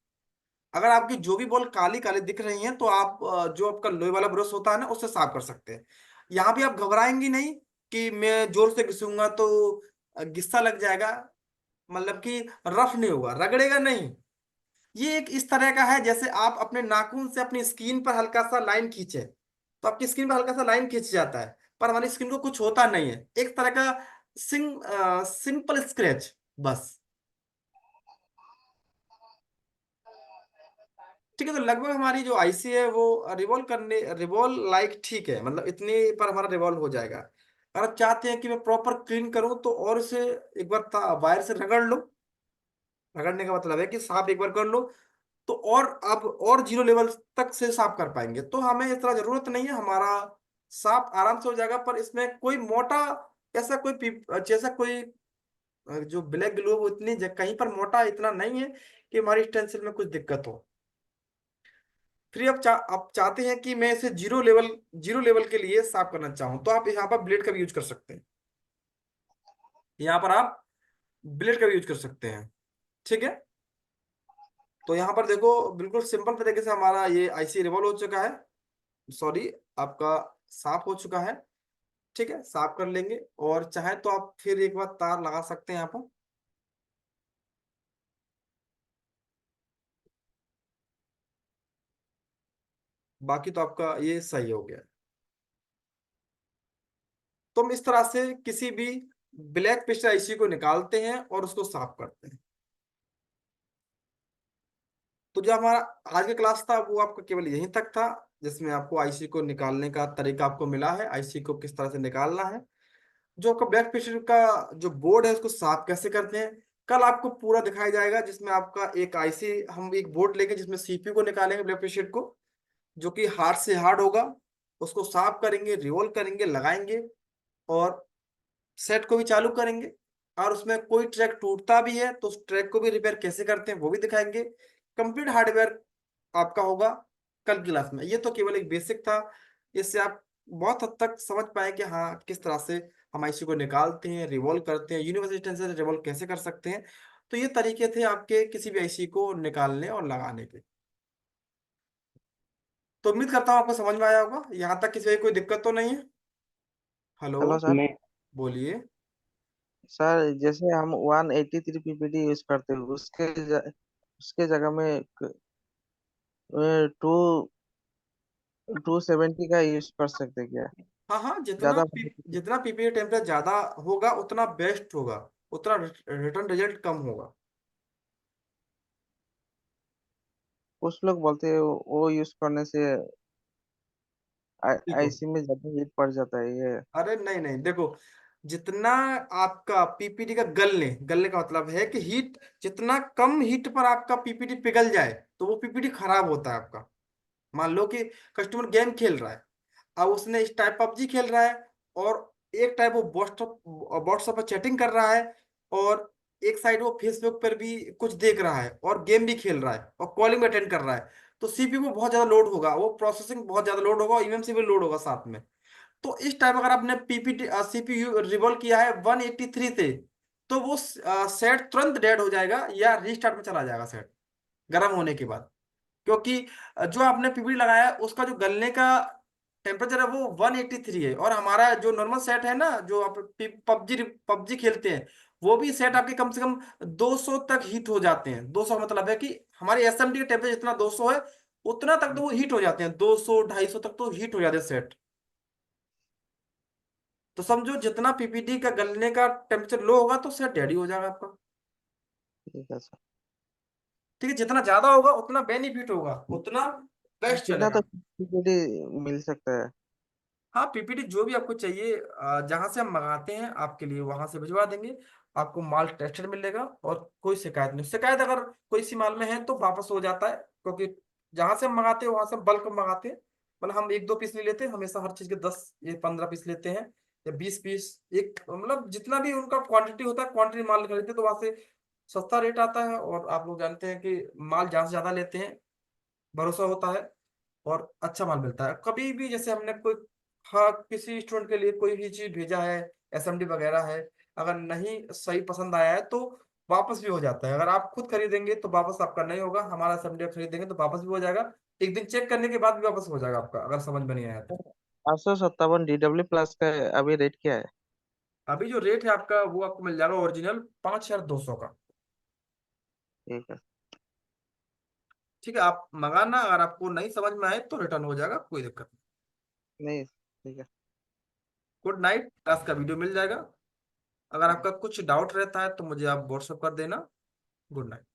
अगर आपकी जो भी बॉल काली काली दिख रही हैं तो आप जो आपका लोहे वाला ब्रश होता है ना उससे साफ कर सकते हैं। यहाँ भी आप घबराएंगी नहीं कि मैं जोर से घिसूंगा तो गुस्सा लग जाएगा, मतलब कि रफ नहीं होगा, रगड़ेगा नहीं। ये एक इस तरह का है जैसे आप अपने नाखून से अपनी स्किन पर हल्का सा लाइन खींचे, तो आपकी स्किन पर हल्का सा लाइन खींच जाता है, पर हमारी स्किन को कुछ होता नहीं है। एक तरह का सिंपल स्क्रैच बस। ठीक है। तो लगभग हमारी जो IC है वो रिवॉल्व लाइक ठीक है, मतलब इतने पर हमारा रिवॉल्व हो जाएगा। अगर आप चाहते हैं कि मैं प्रॉपर क्लीन करूं तो और इसे एक बार वायर से रगड़ लो। रगड़ने का मतलब है कि साफ एक बार कर लो, तो और अब और 0 लेवल तक से साफ कर पाएंगे। तो हमें इस तरह जरूरत नहीं है, हमारा साफ आराम से हो जाएगा। पर इसमें कोई मोटा ऐसा कोई जैसा कोई जो ब्लैक ग्लू है वो इतनी कहीं पर मोटा इतना नहीं है कि हमारी स्टेंसिल में कुछ दिक्कत हो। फिर आप चाहते हैं कि मैं इसे 0 लेवल के लिए साफ करना चाहूं, तो आप यहाँ पर ब्लेड का भी यूज कर सकते हैं। यहाँ पर आप ब्लेड का भी यूज कर सकते हैं, ठीक है। तो यहाँ पर देखो बिल्कुल सिंपल तरीके से हमारा ये IC रिवॉल्व हो चुका है, सॉरी आपका साफ हो चुका है। ठीक है, साफ कर लेंगे। और चाहे तो आप फिर एक बार तार लगा सकते हैं यहाँ पर। बाकी तो आपका ये सही हो गया। तो हम इस तरह से किसी भी ब्लैक पेस्टर IC को निकालते हैं और उसको साफ करते हैं। तो जो हमारा आज का क्लास था वो आपका केवल यहीं तक था, जिसमें आपको IC को निकालने का तरीका आपको मिला है, IC को किस तरह से निकालना है। जो आपका ब्लैक पेस्टर का जो बोर्ड है उसको साफ कैसे करते हैं, कल आपको पूरा दिखाया जाएगा। जिसमें आपका एक IC, हम एक बोर्ड लेंगे जिसमें CPU को निकालेंगे ब्लैक पेस्टर को, जो कि हार्ड से हार्ड होगा। उसको साफ करेंगे, रिवॉल्व करेंगे, लगाएंगे और सेट को भी चालू करेंगे। और उसमें कोई ट्रैक टूटता भी है तो उस ट्रैक को भी रिपेयर कैसे करते हैं वो भी दिखाएंगे। कंप्लीट हार्डवेयर आपका होगा कल की क्लास में। ये तो केवल एक बेसिक था, इससे आप बहुत हद तक समझ पाए कि हाँ किस तरह से हम IC को निकालते हैं, रिवॉल्व करते हैं, यूनिवर्सल से रिवॉल्व कैसे कर सकते हैं। तो ये तरीके थे आपके किसी भी IC को निकालने और लगाने के। तो उम्मीद करता हूँ आपको समझ में आया होगा। यहाँ तक किसी को कोई दिक्कत तो नहीं है? Hello, hello sir. नहीं। बोलिए। सर जैसे हम 183 पीपीटी यूज करते हैं उसके जगह में टू 270 का यूज कर सकते हैं क्या? हाँ हाँ, ज्यादा जितना पीपीटी टेम्परेचर ज्यादा होगा उतना बेस्ट होगा, उतना रिटर्न रिजल्ट कम होगा। कुछ लोग बोलते हैं वो यूज करने से देखो, आईसी में ज्यादा हीट पड़ जाता है ये। अरे नहीं नहीं, देखो, जितना आपका पीपीटी का गलने गलने का मतलब है कि हीट, जितना कम हीट पर आपका पीपीटी पिघल जाए तो वो पीपीटी खराब होता है आपका। मान लो कि कस्टमर गेम खेल रहा है, अब उसने इस टाइप पबजी खेल रहा है, और एक टाइप वो व्हाट्सअप व्हाट्सएप पर चैटिंग कर रहा है, और एक साइड वो फेसबुक पर भी कुछ देख रहा है और गेम भी खेल रहा है और कॉलिंग भी अटेंड कर रहा है। तो सीपीयू को बहुत ज्यादा लोड होगा, वो प्रोसेसिंग बहुत ज्यादा लोड होगा और ईएमसी भी लोड होगा साथ में। तो इस टाइम अगर आपने पीपीटी सीपीयू रिवॉल्व किया है 183 से, तो वो सेट तुरंत डेड हो जाएगा या रीस्टार्ट में चला जाएगा सेट, गर्म होने के बाद। क्योंकि जो आपने पीपीटी लगाया है उसका जो गलने का टेम्परेचर है वो 183 है, और हमारा जो नॉर्मल सेट है ना, जो आप पबजी पबजी खेलते हैं, वो भी सेट आपके कम से कम 200 तक हीट हो जाते हैं। 200 का मतलब है कि हमारे एसएमडी का टेम्परेचर जितना 200 है, उतना तक तो वो हीट हो जाते हैं, 200 250 तक तो हीट हो जाते हैं सेट। तो समझो जितना पीपीटी का गलने का टेम्परेचर लो होगा तो सेट रेडी हो जाएगा आपका। ठीक है सर। ठीक है, जितना ज्यादा होगा उतना बेनिफिट होगा, उतना बेस्ट कितना चलेगा। तो पीपीटी मिल सकता है? हाँ, पीपीटी जो भी आपको चाहिए, जहां से हम मंगाते हैं आपके लिए वहां से भिजवा देंगे। आपको माल टेस्टेड मिलेगा और कोई शिकायत नहीं। शिकायत अगर कोई सी माल में है तो वापस हो जाता है, क्योंकि जहां से हम मंगाते हैं वहां से बल्क में मंगाते हैं। मतलब हम 1 2 पीस नहीं लेते, हमेशा हर चीज के 10 या 15 पीस लेते हैं, या 20 पीस। एक मतलब जितना भी उनका क्वांटिटी होता है, क्वांटिटी माल खरीदते हैं, तो वहां से सस्ता रेट आता है। और आप लोग जानते हैं कि माल जहां से ज्यादा लेते हैं, भरोसा होता है और अच्छा माल मिलता है। कभी भी जैसे हमने कोई, हाँ, किसी स्टूडेंट के लिए कोई भी चीज भेजा है, एसएमडी वगैरह है, अगर नहीं सही पसंद आया है तो वापस भी हो जाता है। अगर आप खुद खरीदेंगे तो वापस आपका नहीं होगा, हमारा एसएमडी खरीदेंगे तो वापस भी हो जाएगा। एक दिन चेक करने के बाद भी वापस हो जाएगा आपका, अगर समझ में नहीं आया तो। 857 DW प्लस का अभी रेट क्या है? अभी जो रेट है आपका वो आपको मिल जाएगा ओरिजिनल 5200 का। ठीक है। ठीक है, आप मंगाना, अगर आपको नहीं समझ में आए तो रिटर्न हो जाएगा, कोई दिक्कत नहीं। नहीं, ठीक है। गुड नाइट, क्लास का वीडियो मिल जाएगा। अगर आपका कुछ डाउट रहता है तो मुझे आप व्हाट्सएप कर देना। Good night.